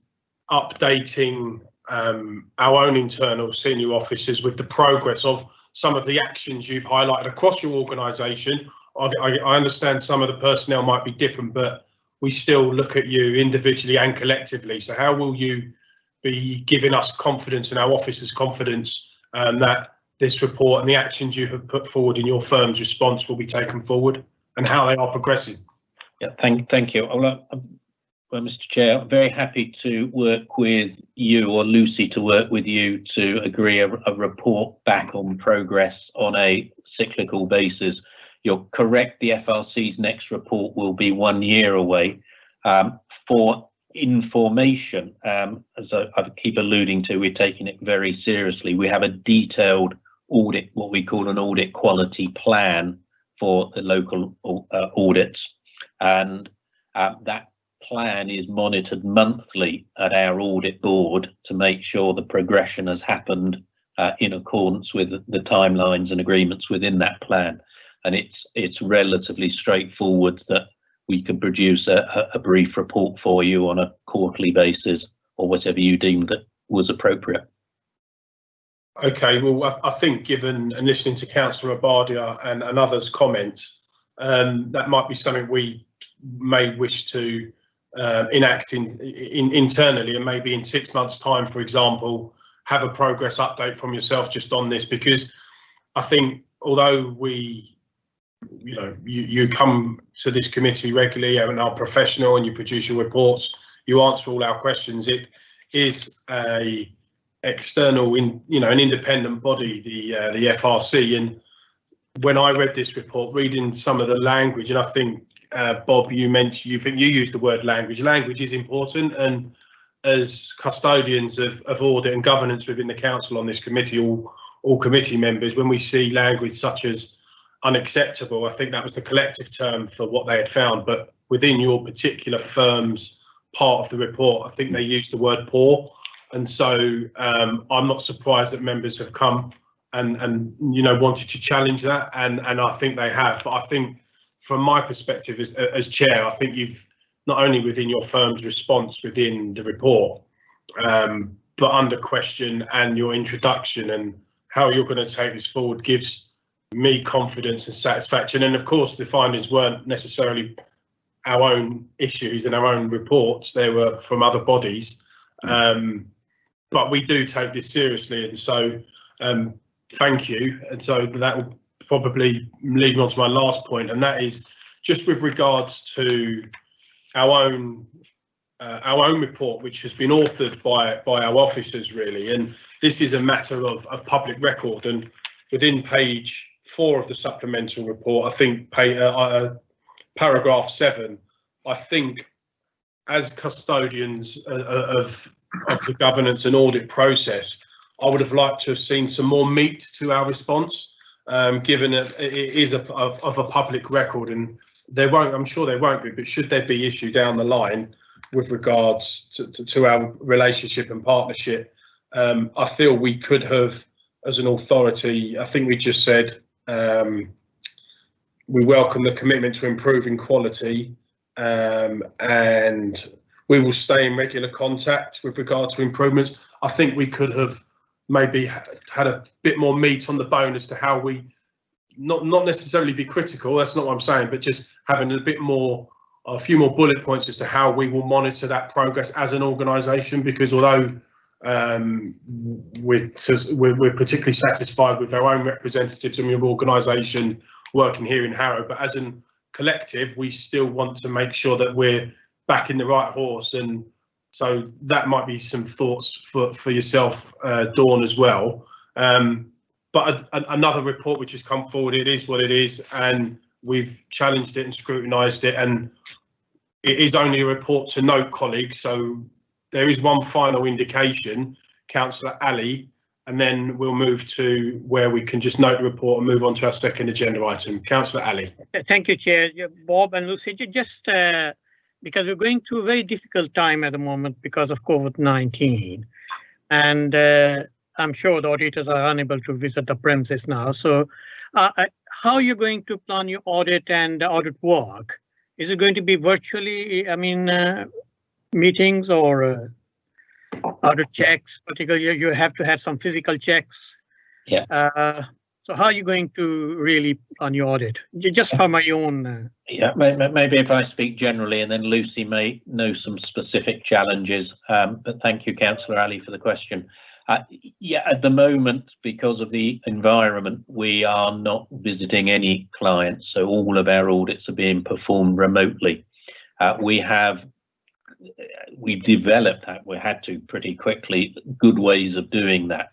updating our own internal senior officers with the progress of some of the actions you've highlighted across your organisation? I understand some of the personnel might be different, but we still look at you individually and collectively. So how will you be giving us confidence and our officers confidence that this report and the actions you have put forward in your firm's response will be taken forward, and how they are progressing? Yeah, thank you. Well, Mr. Chair, I'm very happy to work with you, or Lucy to work with you, to agree a report back on progress on a cyclical basis. You're correct, the FRC's next report will be 1 year away. For information, as I keep alluding to, we're taking it very seriously. We have a detailed audit, what we call an audit quality plan for the local audits, and that plan is monitored monthly at our audit board to make sure the progression has happened in accordance with the timelines and agreements within that plan. And it's relatively straightforward that we can produce a brief report for you on a quarterly basis, or whatever you deemed that was appropriate. Okay, well, I think given and listening to Councillor Abadia and others' comments, that might be something we may wish to enact internally, and maybe in 6 months' time, for example, have a progress update from yourself just on this, because I think although you come to this committee regularly and are professional and you produce your reports, you answer all our questions, it is a external, an independent body, the FRC. And when I read this report, reading some of the language, and I think Bob, you used the word language. Language is important, and as custodians of audit and governance within the council on this committee, all committee members, when we see language such as unacceptable, I think that was the collective term for what they had found. But within your particular firm's part of the report, I think they used the word poor, and so I'm not surprised that members have come and wanted to challenge that, and I think they have. But I think from my perspective as chair, I think you've not only within your firm's response within the report, but under question and your introduction and how you're going to take this forward gives me confidence and satisfaction. And of course, the findings weren't necessarily our own issues and our own reports, they were from other bodies. But we do take this seriously, and so thank you. And so that will probably lead me on to my last point, and that is just with regards to our own report, which has been authored by our officers, really. And this is a matter of public record, and within page 4 of the supplemental report, I think paragraph 7, I think as custodians of the governance and audit process, I would have liked to have seen some more meat to our response, given that it is of a public record, and I'm sure there won't be, but should there be issue down the line with regards to our relationship and partnership, I feel we could have, as an authority, I think we just said we welcome the commitment to improving quality, and we will stay in regular contact with regard to improvements. I think we could have maybe had a bit more meat on the bone as to how we not necessarily be critical, that's not what I'm saying, but just having a few more bullet points as to how we will monitor that progress as an organisation, because although we're particularly satisfied with our own representatives and your organisation working here in Harrow, but as a collective we still want to make sure that we're backing the right horse. And so that might be some thoughts for yourself, Dawn, as well. But another report which has come forward, it is what it is, and we've challenged it and scrutinised it, and it is only a report to note, colleagues. So there is one final indication, Councillor Ali, and then we'll move to where we can just note the report and move on to our second agenda item. Councillor Ali. Thank you, Chair. Bob and Lucy, just because we're going through a very difficult time at the moment because of COVID-19, and I'm sure the auditors are unable to visit the premises now. So how are you going to plan your audit and audit work? Is it going to be virtually, I mean, meetings or audit checks? Particularly, you have to have some physical checks. Yeah. So how are you going to really plan your audit? Just for my own. Yeah, maybe if I speak generally, and then Lucy may know some specific challenges. But thank you, Councillor Ali, for the question. Yeah, at the moment, because of the environment, we are not visiting any clients, so all of our audits are being performed remotely. We've developed that, we had to pretty quickly, good ways of doing that.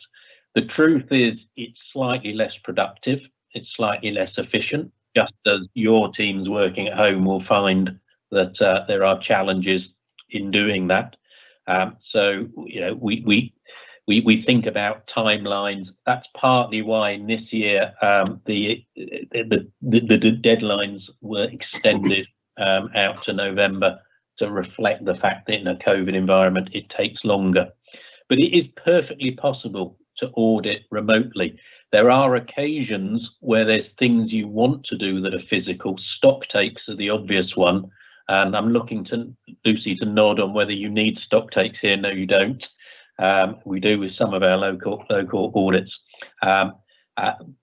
The truth is it's slightly less productive, it's slightly less efficient, just as your teams working at home will find that there are challenges in doing that. So, you know, we think about timelines. That's partly why in this year the deadlines were extended out to November to reflect the fact that in a COVID environment it takes longer. But it is perfectly possible to audit remotely. There are occasions where there's things you want to do that are physical. Stock takes are the obvious one, and I'm looking to Lucy to nod on whether you need stock takes here. No, you don't. We do with some of our local audits,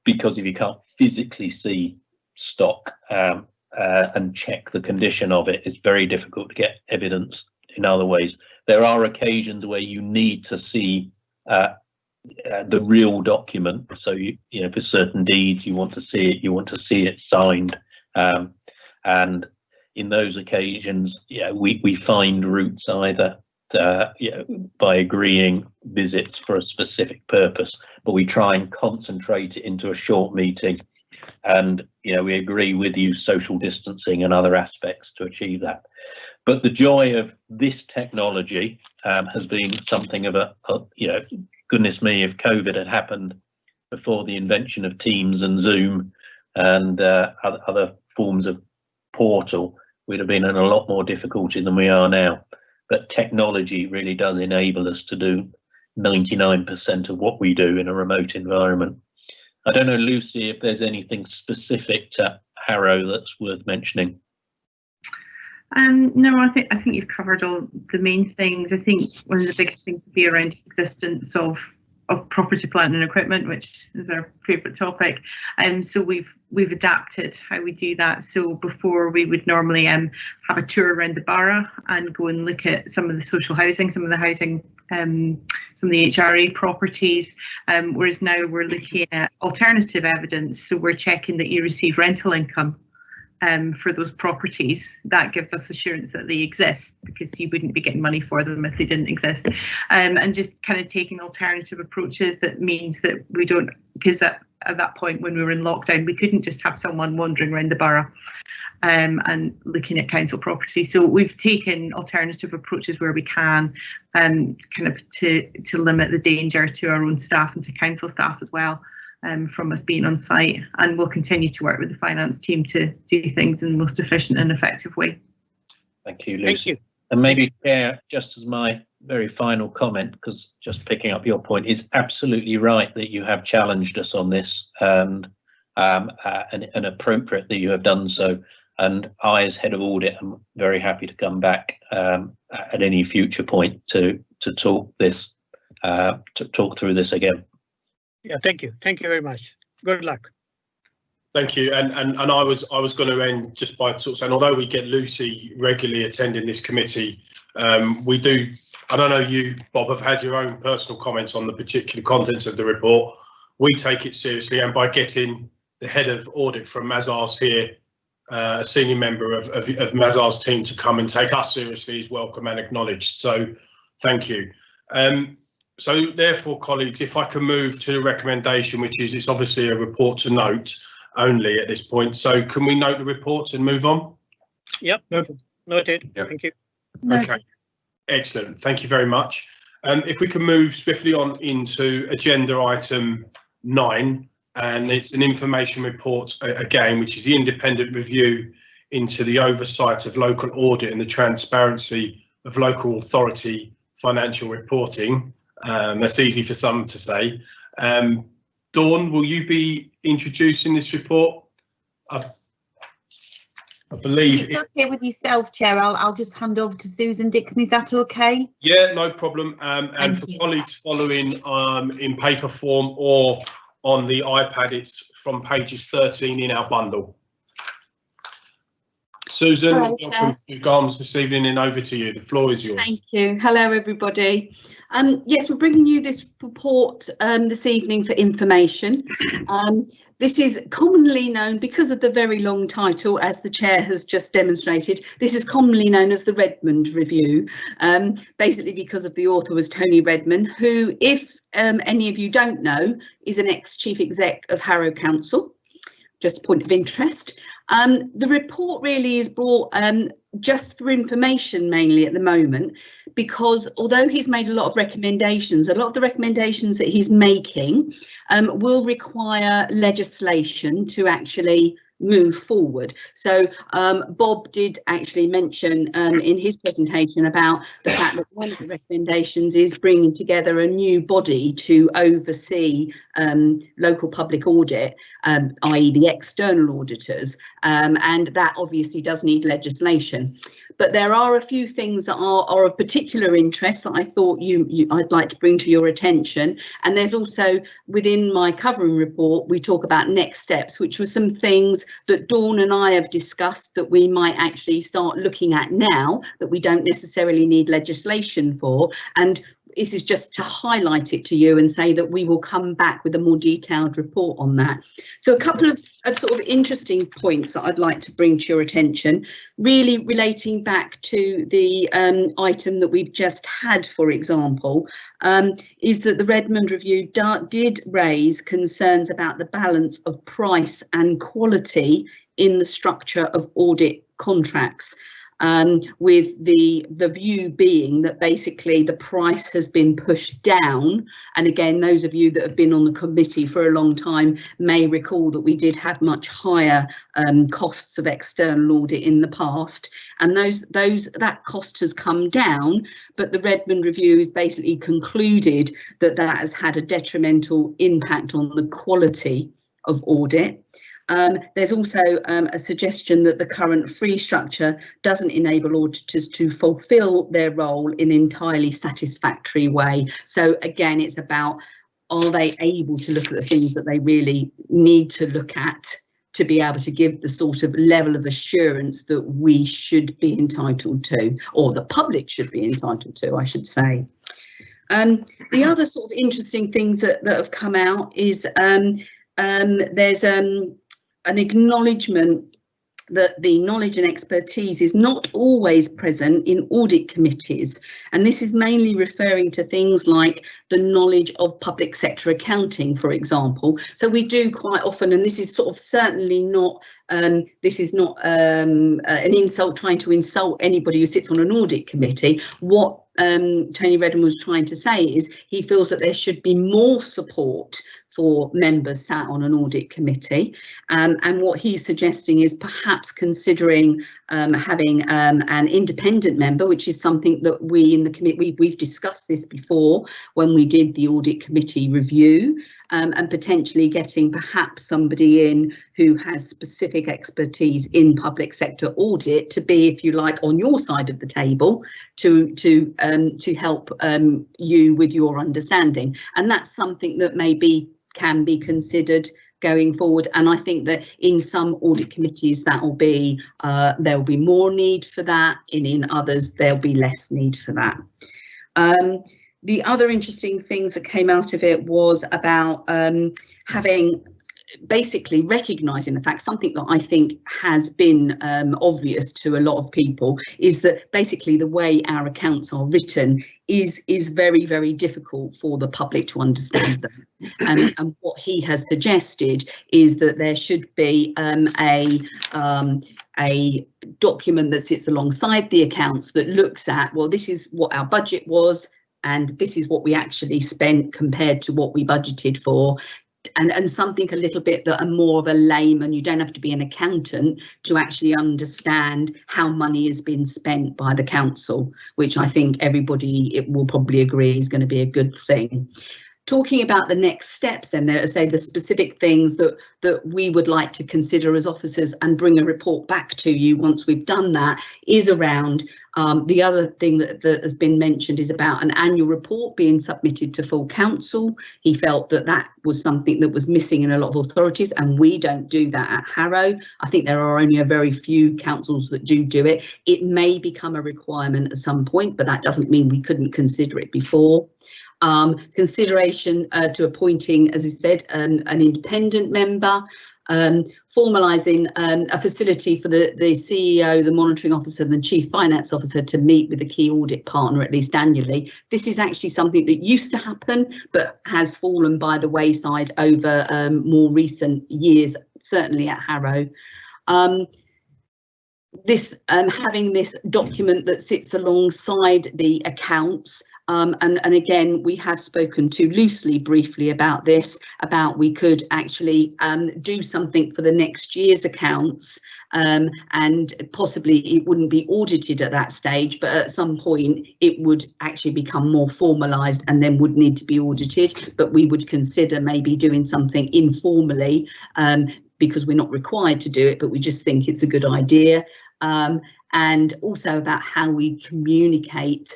because if you can't physically see stock and check the condition of it, it's very difficult to get evidence in other ways. There are occasions where you need to see the real document. So you know, for certain deeds, you want to see it. You want to see it signed, and in those occasions, yeah, we find routes either by agreeing visits for a specific purpose, but we try and concentrate it into a short meeting, and you know, we agree with you social distancing and other aspects to achieve that. But the joy of this technology has been something of a you know, goodness me, if COVID had happened before the invention of Teams and Zoom and other forms of portal, we'd have been in a lot more difficulty than we are now. But technology really does enable us to do 99% of what we do in a remote environment. I don't know, Lucy, if there's anything specific to Harrow that's worth mentioning. No, I think you've covered all the main things. I think one of the biggest things would be around existence of property, plant and equipment, which is our favourite topic. So we've adapted how we do that. So before we would normally have a tour around the borough and go and look at some of the social housing, some of the housing, some of the HRA properties, whereas now we're looking at alternative evidence. So we're checking that you receive rental income for those properties. That gives us assurance that they exist, because you wouldn't be getting money for them if they didn't exist. And just kind of taking alternative approaches, that means that we don't, because at that point when we were in lockdown, we couldn't just have someone wandering around the borough and looking at council property. So we've taken alternative approaches where we can, kind of to limit the danger to our own staff and to council staff as well. From us being on site, and we'll continue to work with the finance team to do things in the most efficient and effective way. Thank you, Lucy. Thank you. And maybe, Chair, just as my very final comment, because just picking up your point, is absolutely right that you have challenged us on this, and appropriate that you have done so. And I, as head of audit, am very happy to come back at any future point to talk through this again. Yeah, thank you. Thank you very much. Good luck. Thank you. And I was going to end just by sort of saying, although we get Lucy regularly attending this committee, we do, I don't know, you, Bob, have had your own personal comments on the particular contents of the report. We take it seriously, and by getting the head of audit from Mazars here, a senior member of Mazars' team, to come and take us seriously is welcome and acknowledged. So thank you. So therefore, colleagues, if I can move to the recommendation, which is, it's obviously a report to note only at this point. So can we note the report and move on? Yep, noted. Yep. Thank you. Okay, excellent. Thank you very much. If we can move swiftly on into agenda item 9, and it's an information report again, which is the independent review into the oversight of local audit and the transparency of local authority financial reporting. That's easy for some to say. Dawn, will you be introducing this report? I believe it's okay with yourself, Chair. I'll just hand over to Susan Dixon. Is that okay? Yeah, no problem. And for colleagues following in paper form or on the iPad, it's from pages 13 in our bundle. Susan, welcome to GARMS this evening, and over to you. The floor is yours. Thank you. Hello, everybody. Yes, we're bringing you this report this evening for information. This is commonly known, because of the very long title, as the chair has just demonstrated, this is commonly known as the Redmond Review, basically because of the author was Tony Redmond, who, if any of you don't know, is an ex-chief exec of Harrow Council. Just a point of interest. The report really is brought just for information mainly at the moment, because although he's made a lot of recommendations, a lot of the recommendations that he's making will require legislation to actually move forward. So Bob did actually mention in his presentation about the fact that one of the recommendations is bringing together a new body to oversee local public audit, i.e. the external auditors, and that obviously does need legislation. But there are a few things that are of particular interest that I thought I'd like to bring to your attention. And there's also, within my covering report, we talk about next steps, which were some things that Dawn and I have discussed that we might actually start looking at now, that we don't necessarily need legislation for. And this is just to highlight it to you and say that we will come back with a more detailed report on that. So a couple of sort of interesting points that I'd like to bring to your attention, really relating back to the item that we've just had, for example, is that the Redmond Review did raise concerns about the balance of price and quality in the structure of audit contracts. With the view being that basically the price has been pushed down. And again, those of you that have been on the committee for a long time may recall that we did have much higher costs of external audit in the past, and that cost has come down, but the Redmond Review is basically concluded that that has had a detrimental impact on the quality of audit. There's also a suggestion that the current fee structure doesn't enable auditors to fulfil their role in an entirely satisfactory way. So again, it's about, are they able to look at the things that they really need to look at to be able to give the sort of level of assurance that we should be entitled to, or the public should be entitled to, I should say. The other sort of interesting things that have come out is there's an acknowledgement that the knowledge and expertise is not always present in audit committees, and this is mainly referring to things like the knowledge of public sector accounting, for example. So we do quite often, and this is sort of certainly not this is not an insult, trying to insult anybody who sits on an audit committee. What Tony Redmond was trying to say is he feels that there should be more support for members sat on an audit committee, and what he's suggesting is perhaps considering having an independent member, which is something that we in the committee, we've discussed this before when we did the audit committee review, and potentially getting perhaps somebody in who has specific expertise in public sector audit to be, if you like, on your side of the table to help you with your understanding. And that's something that maybe can be considered going forward. And I think that in some audit committees that will be there'll be more need for that, and in others there'll be less need for that. The other interesting things that came out of it was about having, basically recognising the fact, something that I think has been obvious to a lot of people, is that basically the way our accounts are written is very, very difficult for the public to understand them. And what he has suggested is that there should be a document that sits alongside the accounts that looks at, well, this is what our budget was, and this is what we actually spent compared to what we budgeted for. and something a little bit that are more of a layman. You don't have to be an accountant to actually understand how money has been spent by the council, which I think everybody will probably agree is going to be a good thing. Talking about the next steps, then, say the specific things that we would like to consider as officers and bring a report back to you once we've done that, is around the other thing that has been mentioned is about an annual report being submitted to full council. He felt that that was something that was missing in a lot of authorities, and we don't do that at Harrow. I think there are only a very few councils that do it. It may become a requirement at some point, but that doesn't mean we couldn't consider it before. Consideration to appointing, as I said, an independent member, formalising a facility for the CEO, the monitoring officer and the chief finance officer to meet with the key audit partner at least annually. This is actually something that used to happen but has fallen by the wayside over more recent years, certainly at Harrow. Having this document that sits alongside the accounts. And again, we have spoken to loosely, briefly about this, about we could actually do something for the next year's accounts, and possibly it wouldn't be audited at that stage, but at some point it would actually become more formalised and then would need to be audited. But we would consider maybe doing something informally, because we're not required to do it, but we just think it's a good idea. And also about how we communicate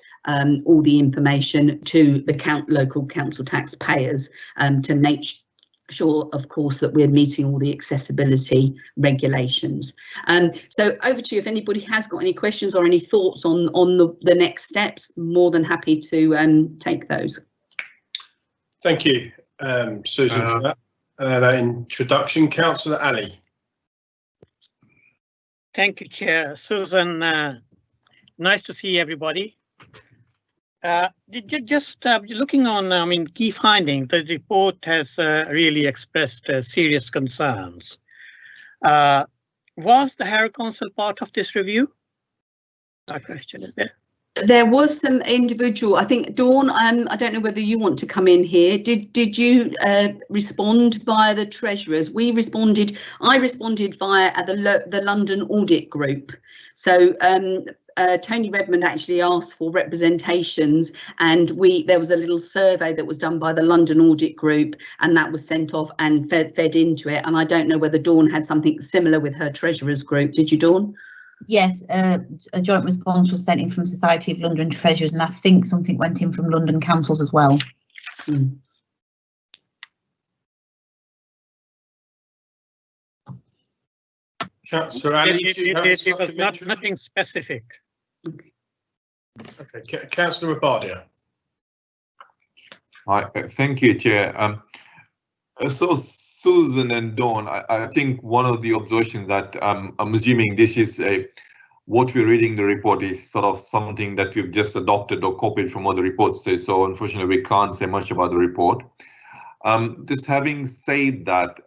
all the information to the local council taxpayers, to make sure, of course, that we're meeting all the accessibility regulations. So over to you. If anybody has got any questions or any thoughts on the next steps, more than happy to take those. Thank you, Susan, for that introduction. Councillor Ali. Thank you, Chair. Susan, nice to see everybody. Just looking on, key findings, the report has really expressed serious concerns. Was the Harrow Council part of this review? That question is there. There was some individual, I think, Dawn, I don't know whether you want to come in here. Did you respond via the treasurers? I responded via the London Audit Group. So Tony Redmond actually asked for representations, and there was a little survey that was done by the London Audit Group, and that was sent off and fed into it. And I don't know whether Dawn had something similar with her treasurers group. Did you, Dawn? Yes, a joint response was sent in from Society of London Treasurers, and I think something went in from London councils as well. Councillor Ali, it was nothing specific. Okay, Councillor Rabadia. Hi, thank you, Chair. So Susan and Dawn, I think one of the observations that I'm assuming this is what we're reading the report is sort of something that you've just adopted or copied from what the report says. So unfortunately, we can't say much about the report. Just having said that,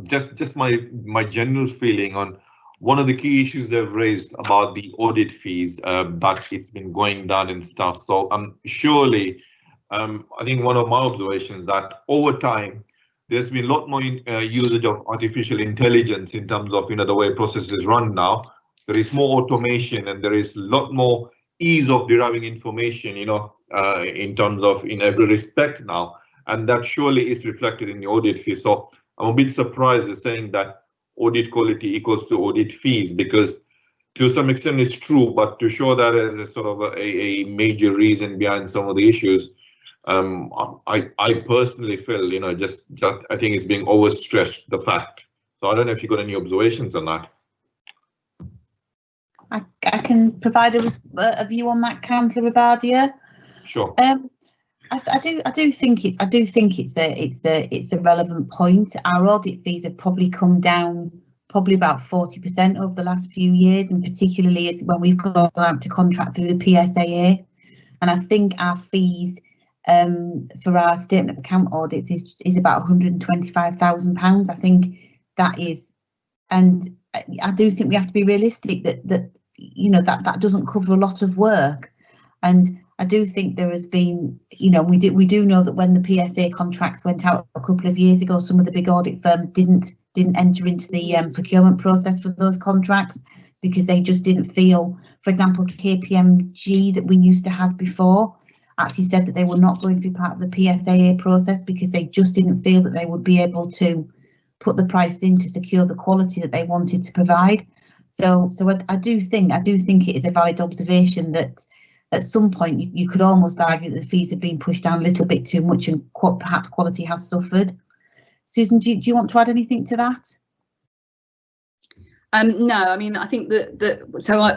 just my general feeling on one of the key issues they've raised about the audit fees, that it's been going down and stuff. So surely, I think one of my observations that over time, there's been a lot more usage of artificial intelligence in terms of the way processes run now. There is more automation and there is a lot more ease of deriving information, in terms of in every respect now, and that surely is reflected in the audit fee. So I'm a bit surprised at saying that audit quality equals to audit fees, because to some extent it's true, but to show that as a sort of a major reason behind some of the issues, I personally feel, just I think it's being overstretched, the fact. So I don't know if you've got any observations on that. I can provide a view on that, Councillor Rabadia. Sure. I do think it's a relevant point. Our audit fees have probably come down about 40% over the last few years, and particularly it's when we've gone out to contract through the PSAA. And I think our fees for our statement of account audits is about £125,000. I think that is, and I do think we have to be realistic that doesn't cover a lot of work. And I do think there has been, you know, we do know that when the PSA contracts went out a couple of years ago, some of the big audit firms didn't enter into the procurement process for those contracts because they just didn't feel, for example, KPMG that we used to have before actually said that they were not going to be part of the PSAA process because they just didn't feel that they would be able to put the price in to secure the quality that they wanted to provide. So I do think it is a valid observation that at some point you could almost argue that the fees have been pushed down a little bit too much and perhaps quality has suffered. Susan, do you want to add anything to that? No, I mean, I think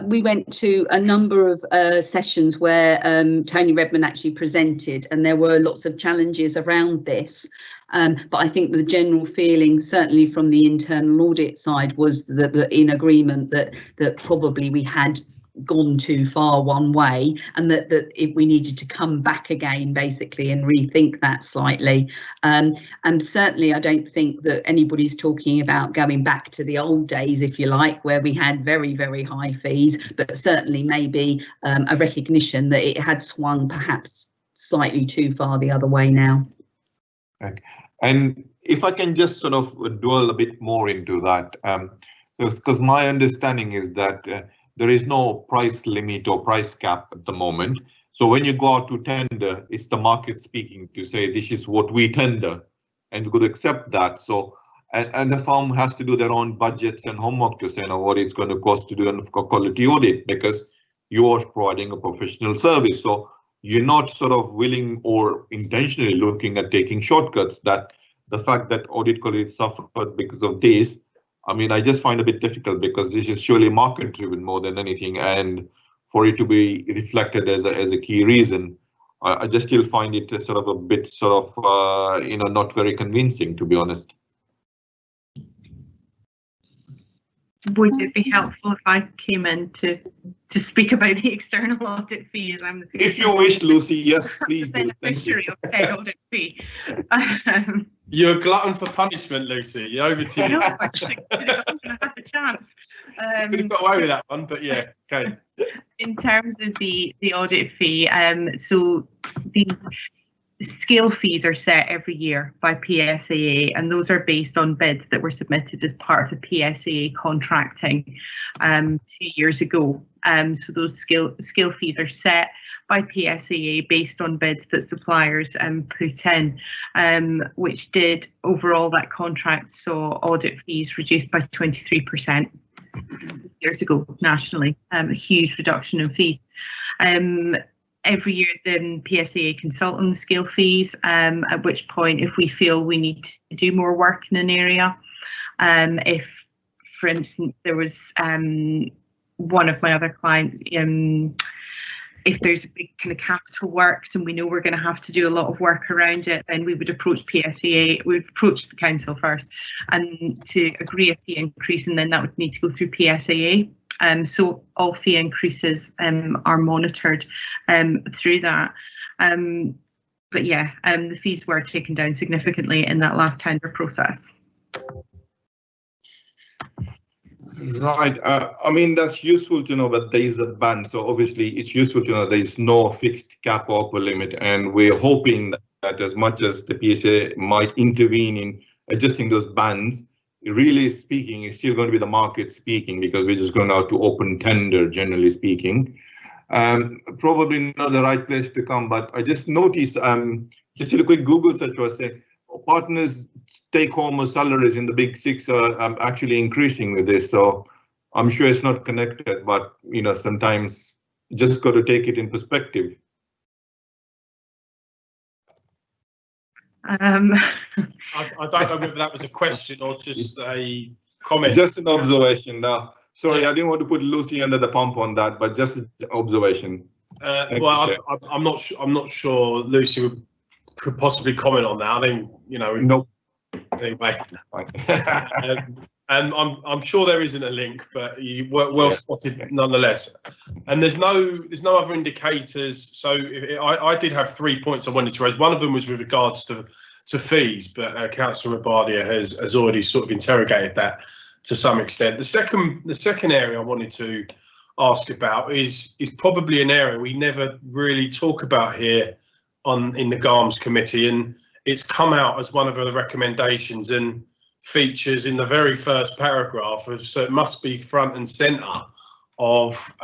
we went to a number of sessions where Tony Redman actually presented, and there were lots of challenges around this. But I think the general feeling, certainly from the internal audit side, was that in agreement that probably we had gone too far one way, and that if we needed to come back again basically and rethink that slightly. And certainly I don't think that anybody's talking about going back to the old days, if you like, where we had very, very high fees, but certainly maybe a recognition that it had swung perhaps slightly too far the other way now. Okay. And if I can just sort of dwell a bit more into that, so because my understanding is that there is no price limit or price cap at the moment. So when you go out to tender, it's the market speaking to say this is what we tender, and you could accept that. So and the firm has to do their own budgets and homework to say, what it's going to cost to do a quality audit, because you are providing a professional service. So you're not sort of willing or intentionally looking at taking shortcuts. That the fact that audit quality suffered because of this, I mean, I just find it a bit difficult because this is surely market driven more than anything, and for it to be reflected as a key reason, I just still find it sort of a bit sort of not very convincing, to be honest. Would it be helpful if I came in to speak about the external audit fee? If you wish, Lucy, yes, please do. Beneficiary of the audit fee. You're a glutton for punishment, Lucy. Over to you. No, actually, I had the chance. Could have got away with that one, but yeah, okay. In terms of the audit fee, so the scale fees are set every year by PSAA, and those are based on bids that were submitted as part of the PSAA contracting 2 years ago. So those scale fees are set by PSAA based on bids that suppliers put in, which did overall that contract saw audit fees reduced by 23% years ago nationally, a huge reduction in fees. Every year then PSAA consult on the scale fees, at which point if we feel we need to do more work in an area, if for instance there was one of my other clients, if there's a big kind of capital works and we know we're going to have to do a lot of work around it, then we would approach PSAA, we would approach the council first and to agree a fee increase, and then that would need to go through PSAA. So all fee increases are monitored through that. But yeah, the fees were taken down significantly in that last tender process. Right. I mean, that's useful to know that there is a ban. So obviously it's useful to know there is no fixed cap or upper limit. And we're hoping that as much as the PSA might intervene in adjusting those bans, really speaking, it's still going to be the market speaking, because we're just going to have to open tender, generally speaking. Probably not the right place to come, but I just noticed, just a quick Google search was saying, partners take home salaries in the big six are actually increasing with this. So I'm sure it's not connected, but sometimes you just got to take it in perspective. I don't know whether that was a question or just a comment. Just an observation. Now, sorry, I didn't want to put Lucy under the pump on that, but just an observation. Well, I'm not sure Lucy could possibly comment on that. I think Nope. Anyway, and I'm sure there isn't a link, but you were well spotted nonetheless. And there's no other indicators. So I did have 3 points I wanted to raise. One of them was with regards to fees, but Councillor Rabadia has already sort of interrogated that to some extent. The second area I wanted to ask about is probably an area we never really talk about here in the GARMS committee, and it's come out as one of the recommendations and features in the very first paragraph of, so it must be front and centre of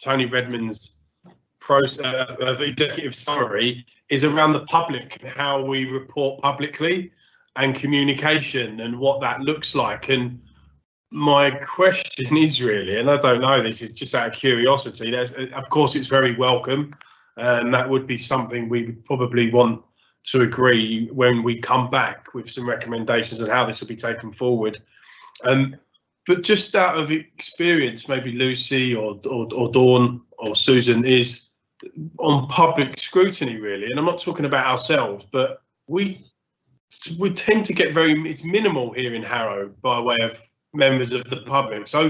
Tony Redmond's of executive summary, is around the public and how we report publicly and communication and what that looks like. And my question is really, and I don't know, this is just out of curiosity, of course it's very welcome, and that would be something we would probably want to agree when we come back with some recommendations on how this will be taken forward. But just out of experience, maybe Lucy or Dawn or Susan, is on public scrutiny really, and I'm not talking about ourselves, but we tend to get it's minimal here in Harrow by way of members of the public. So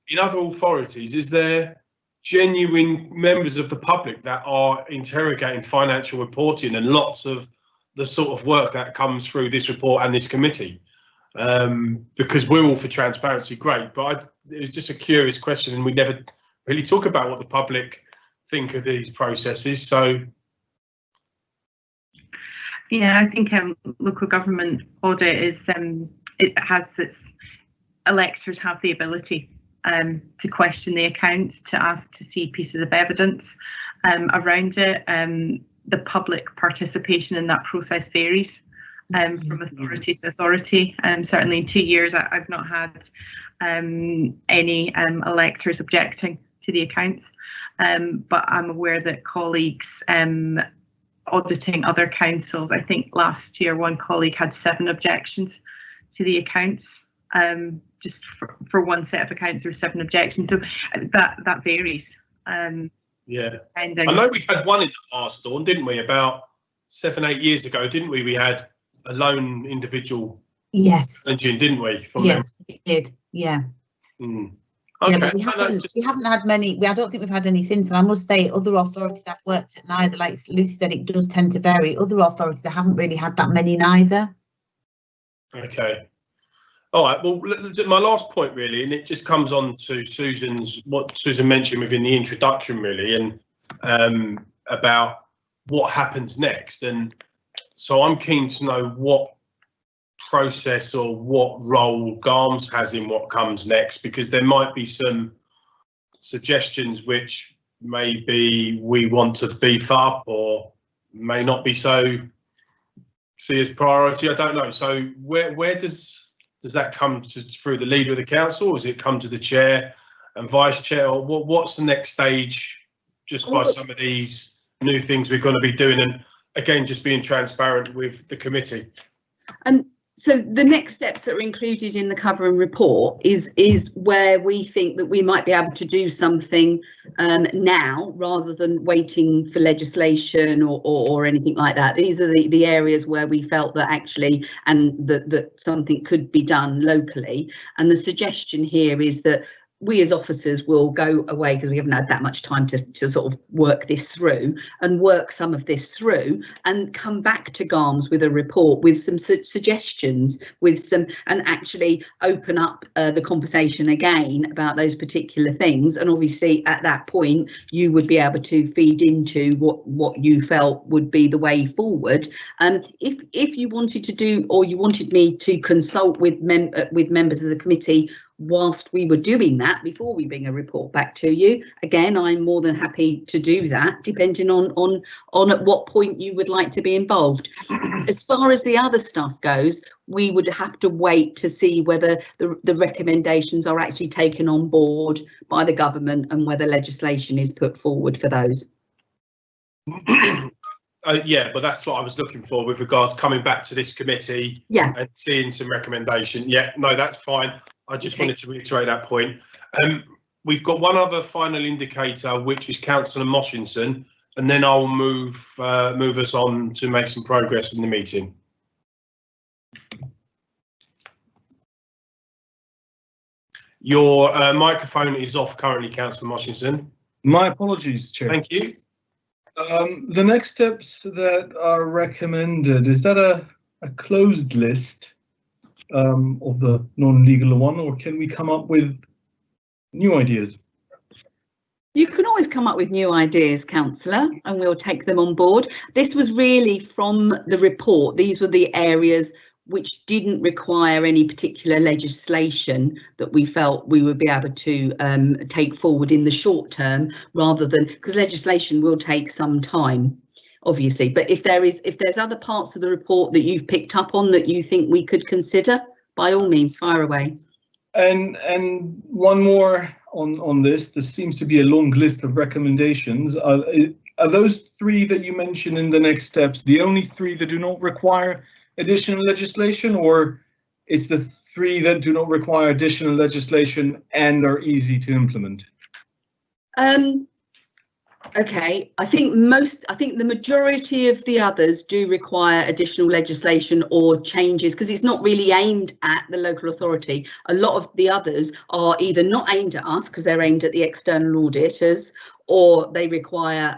in other authorities, is there genuine members of the public that are interrogating financial reporting and lots of the sort of work that comes through this report and this committee? Because we're all for transparency, great, but it was just a curious question, and we never really talk about what the public think of these processes. So yeah, I think local government audit is it has its electors have the ability to question the accounts, to ask to see pieces of evidence around it. The public participation in that process varies from authority to authority. Certainly in 2 years I've not had any electors objecting to the accounts, but I'm aware that colleagues auditing other councils, I think last year one colleague had 7 objections to the accounts. Just for one set of accounts, there were 7 objections, so that varies. Yeah, and I know we've had one in the past, Dawn, didn't we? About 7-8 years ago, didn't we? We had a lone individual. Yes. Engine, didn't we? Yes, we did. Yeah. Okay. Yeah, but we haven't had many. I don't think we've had any since. And I must say, other authorities I've worked at neither, like Lucy said, it does tend to vary. Other authorities I haven't really had that many neither. Okay. All right. Well, my last point really, and it just comes on to what Susan mentioned within the introduction really, and about what happens next. And so I'm keen to know what process or what role GARMS has in what comes next, because there might be some suggestions which maybe we want to beef up or may not be so see as priority. I don't know. So where does that come through the leader of the council, or does it come to the chair and vice chair, or what's the next stage just by some of these new things we're going to be doing, and again just being transparent with the committee? So the next steps that are included in the covering report is where we think that we might be able to do something now rather than waiting for legislation or anything like that. These are the areas where we felt that actually that something could be done locally. And the suggestion here is that we as officers will go away, because we haven't had that much time to sort of work this through and work some of this through and come back to GARMS with a report with some suggestions, and actually open up the conversation again about those particular things. And obviously at that point you would be able to feed into what you felt would be the way forward. If you wanted to do, or you wanted me to consult with members of the committee whilst we were doing that before we bring a report back to you, again, I'm more than happy to do that, depending on at what point you would like to be involved. As far as the other stuff goes, we would have to wait to see whether the recommendations are actually taken on board by the government and whether legislation is put forward for those. Yeah, but that's what I was looking for with regards coming back to this committee, and seeing some recommendation. Yeah, no, that's fine. I just wanted to reiterate that point. We've got one other final indicator, which is Councillor Moshinson, and then I'll move us on to make some progress in the meeting. Your microphone is off currently, Councillor Moshinson. My apologies, Chair. Thank you. The next steps that are recommended, is that a closed list of the non-legal one, or can we come up with new ideas? You can always come up with new ideas, Councillor, and we'll take them on board. This was really from the report. These were the areas which didn't require any particular legislation that we felt we would be able to take forward in the short term, rather than, because legislation will take some time, obviously. But if there's other parts of the report that you've picked up on that you think we could consider, by all means, fire away. And one more on this. There seems to be a long list of recommendations. Are those three that you mentioned in the next steps the only three that do not require additional legislation, or it's the three that do not require additional legislation and are easy to implement? Okay, I think the majority of the others do require additional legislation or changes, because it's not really aimed at the local authority. A lot of the others are either not aimed at us because they're aimed at the external auditors, or they require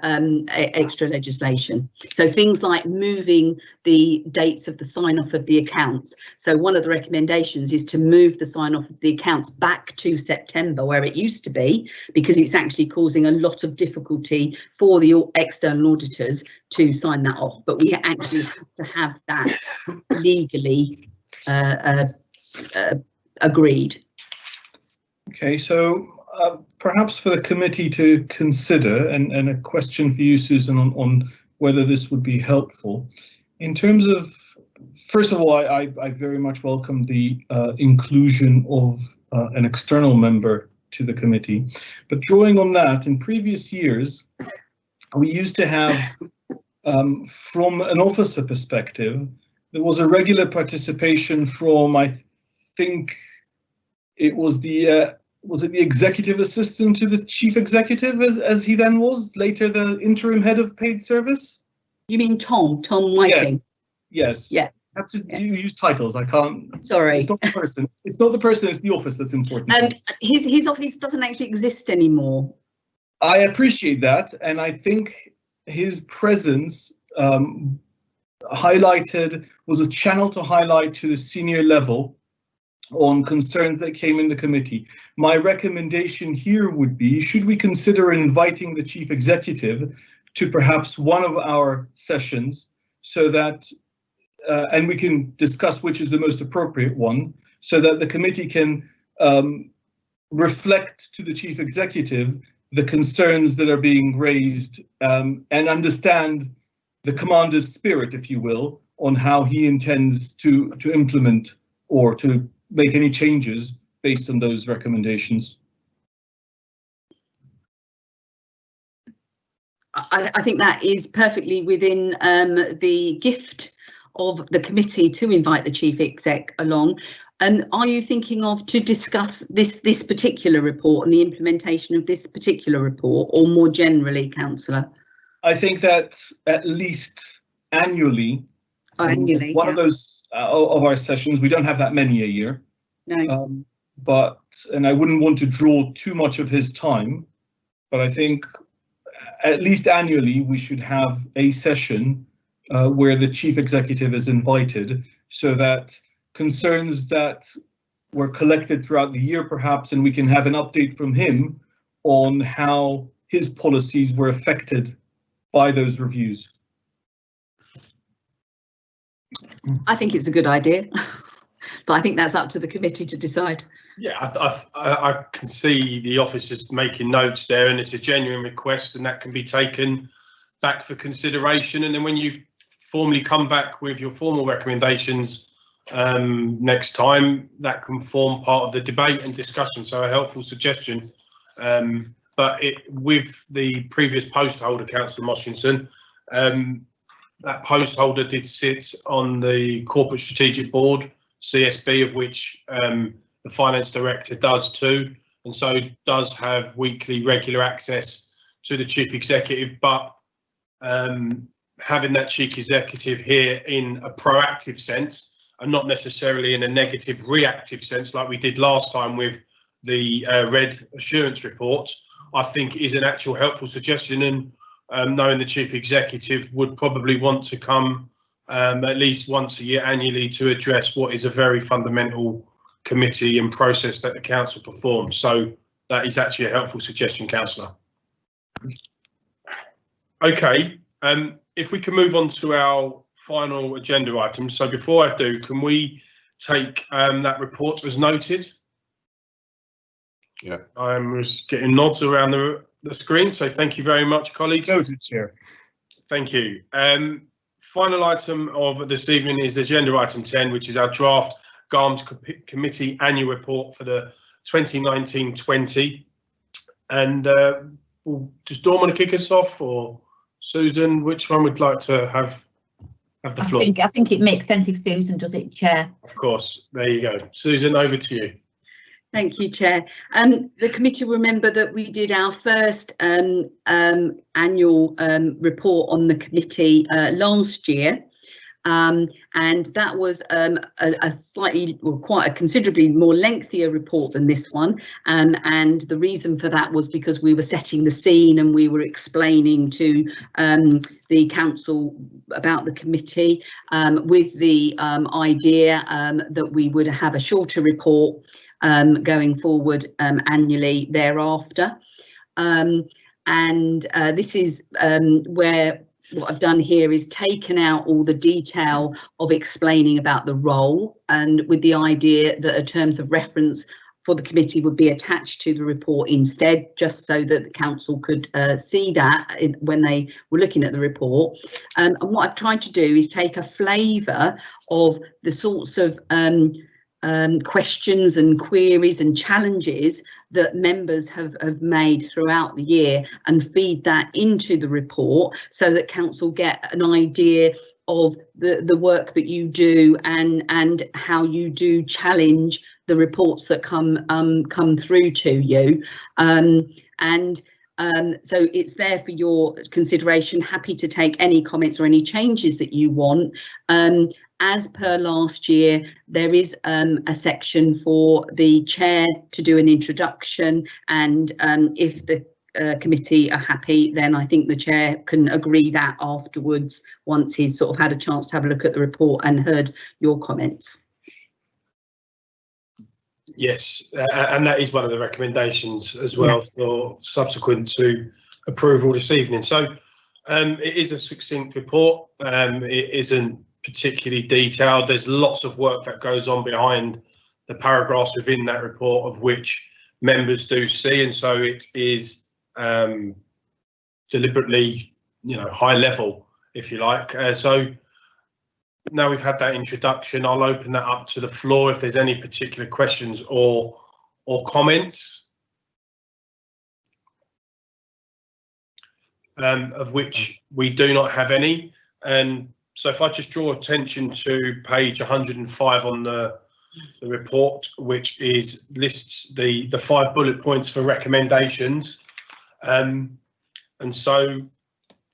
extra legislation. So things like moving the dates of the sign-off of the accounts. So one of the recommendations is to move the sign-off of the accounts back to September, where it used to be, because it's actually causing a lot of difficulty for the external auditors to sign that off. But we actually have to have that legally agreed. Okay, so perhaps for the committee to consider, and a question for you, Susan, on whether this would be helpful. In terms of, first of all, I very much welcome the inclusion of an external member to the committee. But drawing on that, in previous years, we used to have, from an officer perspective, there was a regular participation from, I think it was the executive assistant to the chief executive, as he then was, later the interim head of paid service? You mean Tom Whiting? Yes. Yeah. I have to use titles. I can't. Sorry. It's not the person. It's not the person. It's the office that's important. And his office doesn't actually exist anymore. I appreciate that, and I think his presence was a channel to highlight to the senior level on concerns that came in the committee. My recommendation here would be, should we consider inviting the chief executive to perhaps one of our sessions, so that, and we can discuss which is the most appropriate one, so that the committee can reflect to the chief executive the concerns that are being raised, and understand the commander's spirit, if you will, on how he intends to implement or to make any changes based on those recommendations. I think that is perfectly within the gift of the committee to invite the chief exec along. And are you thinking of to discuss this particular report and the implementation of this particular report, or more generally, Councillor? I think that at least annually, one of those of our sessions, we don't have that many a year. No. And I wouldn't want to draw too much of his time, but I think at least annually we should have a session where the chief executive is invited, so that concerns that were collected throughout the year perhaps, and we can have an update from him on how his policies were affected by those reviews. I think it's a good idea, but I think that's up to the committee to decide. Yeah, I can see the officers making notes there, and it's a genuine request, and that can be taken back for consideration. And then when you formally come back with your formal recommendations next time, that can form part of the debate and discussion. So a helpful suggestion. But with the previous post holder, Councillor Moshinson, that post holder did sit on the Corporate Strategic Board, CSB, of which the Finance Director does too, and so does have weekly regular access to the Chief Executive. But having that Chief Executive here in a proactive sense, and not necessarily in a negative reactive sense like we did last time with the red assurance report, I think is an actual helpful suggestion. And knowing the Chief Executive would probably want to come at least once a year annually to address what is a very fundamental committee and process that the council performs. So that is actually a helpful suggestion, Councillor. Okay, if we can move on to our final agenda item. So before I do, can we take that report as noted? Yeah. I'm just getting nods around the screen, so thank you very much, colleagues. Noted, Chair. Thank you. Final item of this evening is agenda item 10, which is our draft GARMS Committee annual report for the 2019-20. And does Dawn want to kick us off, or Susan? Which one would like to have the floor? I think it makes sense if Susan does it, Chair. Of course. There you go. Susan, over to you. Thank you, Chair. The committee will remember that we did our first annual report on the committee last year, and that was a slightly, or quite a considerably more lengthier report than this one. And the reason for that was because we were setting the scene and we were explaining to the council about the committee, with the idea that we would have a shorter report going forward annually thereafter. This is where what I've done here is taken out all the detail of explaining about the role, and with the idea that a terms of reference for the committee would be attached to the report instead, just so that the council could see that when they were looking at the report. And what I've tried to do is take a flavour of the sorts of questions and queries and challenges that members have made throughout the year and feed that into the report, so that council get an idea of the work that you do and how you do challenge the reports that come through to you. So it's there for your consideration. Happy to take any comments or any changes that you want. As per last year, there is a section for the chair to do an introduction, and if the committee are happy, then I think the chair can agree that afterwards, once he's sort of had a chance to have a look at the report and heard your comments. Yes, and that is one of the recommendations as well, for subsequent to approval this evening. So it is a succinct report. It isn't particularly detailed. There's lots of work that goes on behind the paragraphs within that report, of which members do see, and so it is deliberately, high level, if you like. So now we've had that introduction, I'll open that up to the floor if there's any particular questions or comments, of which we do not have any. And so if I just draw attention to page 105 on the report, which lists the 5 bullet points for recommendations, and so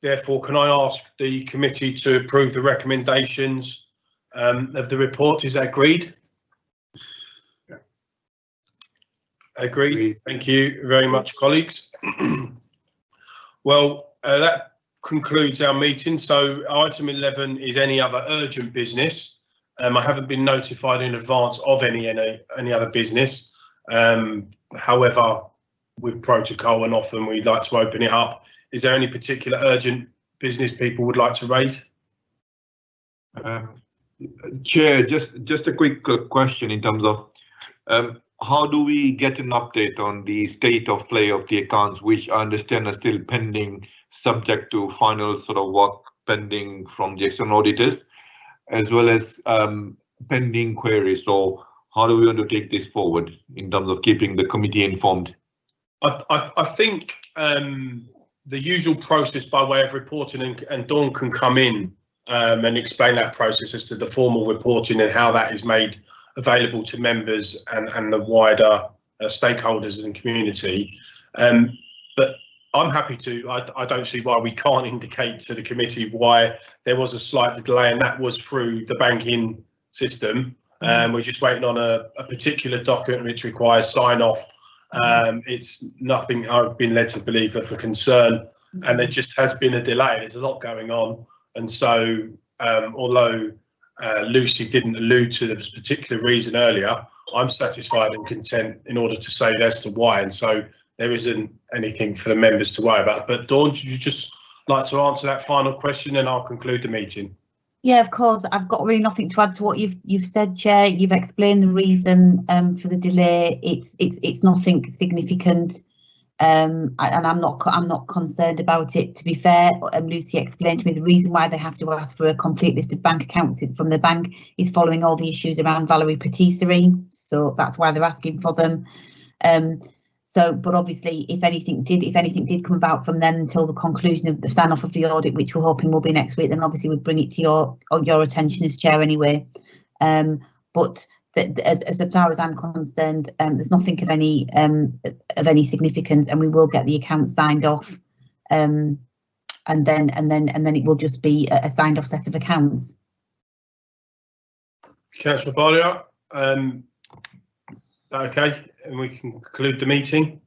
therefore, can I ask the committee to approve the recommendations of the report? Is that agreed? Yeah. Agreed. Thank you very much, colleagues. Well, that concludes our meeting. So item 11 is any other urgent business. I haven't been notified in advance of any other business. However, with protocol and often we'd like to open it up. Is there any particular urgent business people would like to raise? Chair, just a quick question in terms of how do we get an update on the state of play of the accounts, which I understand are still pending, subject to final sort of work pending from the external auditors, as well as pending queries. So how do we want to take this forward in terms of keeping the committee informed? I think the usual process by way of reporting, and Dawn can come in and explain that process as to the formal reporting and how that is made available to members and the wider stakeholders and community. But I'm happy to. I don't see why we can't indicate to the committee why there was a slight delay, and that was through the banking system. We're just waiting on a particular document which requires sign off. It's nothing I've been led to believe of a concern, and there just has been a delay. There's a lot going on, and so although Lucy didn't allude to this particular reason earlier, I'm satisfied and content in order to say as to why, and so there isn't anything for the members to worry about. But Dawn, would you just like to answer that final question, and I'll conclude the meeting? Yeah, of course. I've got really nothing to add to what you've said, Chair. You've explained the reason for the delay. It's nothing significant, and I'm not concerned about it. To be fair, Lucy explained to me the reason why they have to ask for a complete list of bank accounts from the bank is following all the issues around Valerie Patisserie, so that's why they're asking for them. But obviously, if anything did come about from then until the conclusion of the sign off of the audit, which we're hoping will be next week, then obviously we'd bring it to your attention as chair anyway. But as far as I'm concerned, there's nothing of any significance, and we will get the accounts signed off, and then it will just be a signed off set of accounts. Councillor Bardia, okay, and we can conclude the meeting.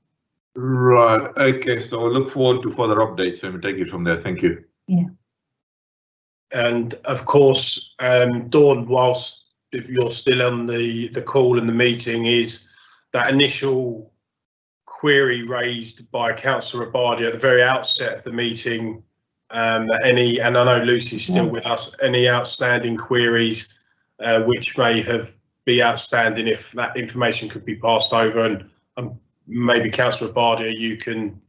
Right. Okay. So I look forward to further updates, and we'll take it from there. Thank you. Yeah. And of course, Dawn, whilst if you're still on the call and the meeting, is that initial query raised by Councillor Abardi at the very outset of the meeting, that any, and I know Lucy's still with us, any outstanding queries which may be outstanding, if that information could be passed over, and maybe Councillor Abardi, you can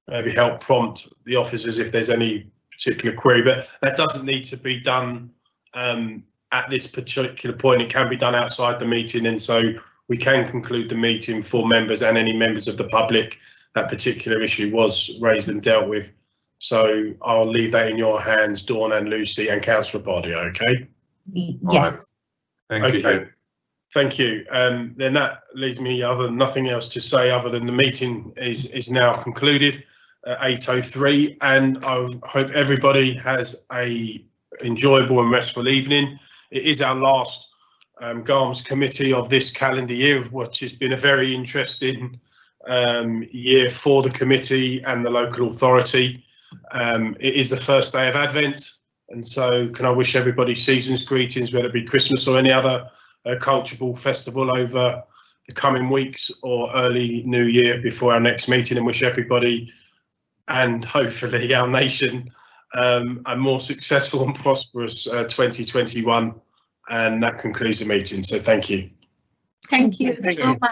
maybe help prompt the officers if there's any particular query, but that doesn't need to be done at this particular point. It can be done outside the meeting, and so we can conclude the meeting for members and any members of the public. That particular issue was raised and dealt with, so I'll leave that in your hands, Dawn and Lucy and Councillor Abardi. Okay. Yes. Right. Thank you. Okay. Thank you. Then that leaves me nothing else to say other than the meeting is now concluded at 8:03, and I hope everybody has a enjoyable and restful evening. It is our last GARMS committee of this calendar year, which has been a very interesting year for the committee and the local authority. It is the first day of Advent, and so can I wish everybody season's greetings, whether it be Christmas or any other cultural festival over the coming weeks or early New Year before our next meeting, and wish everybody and hopefully our nation a more successful and prosperous 2021. And that concludes the meeting. So thank you. Thank you so much.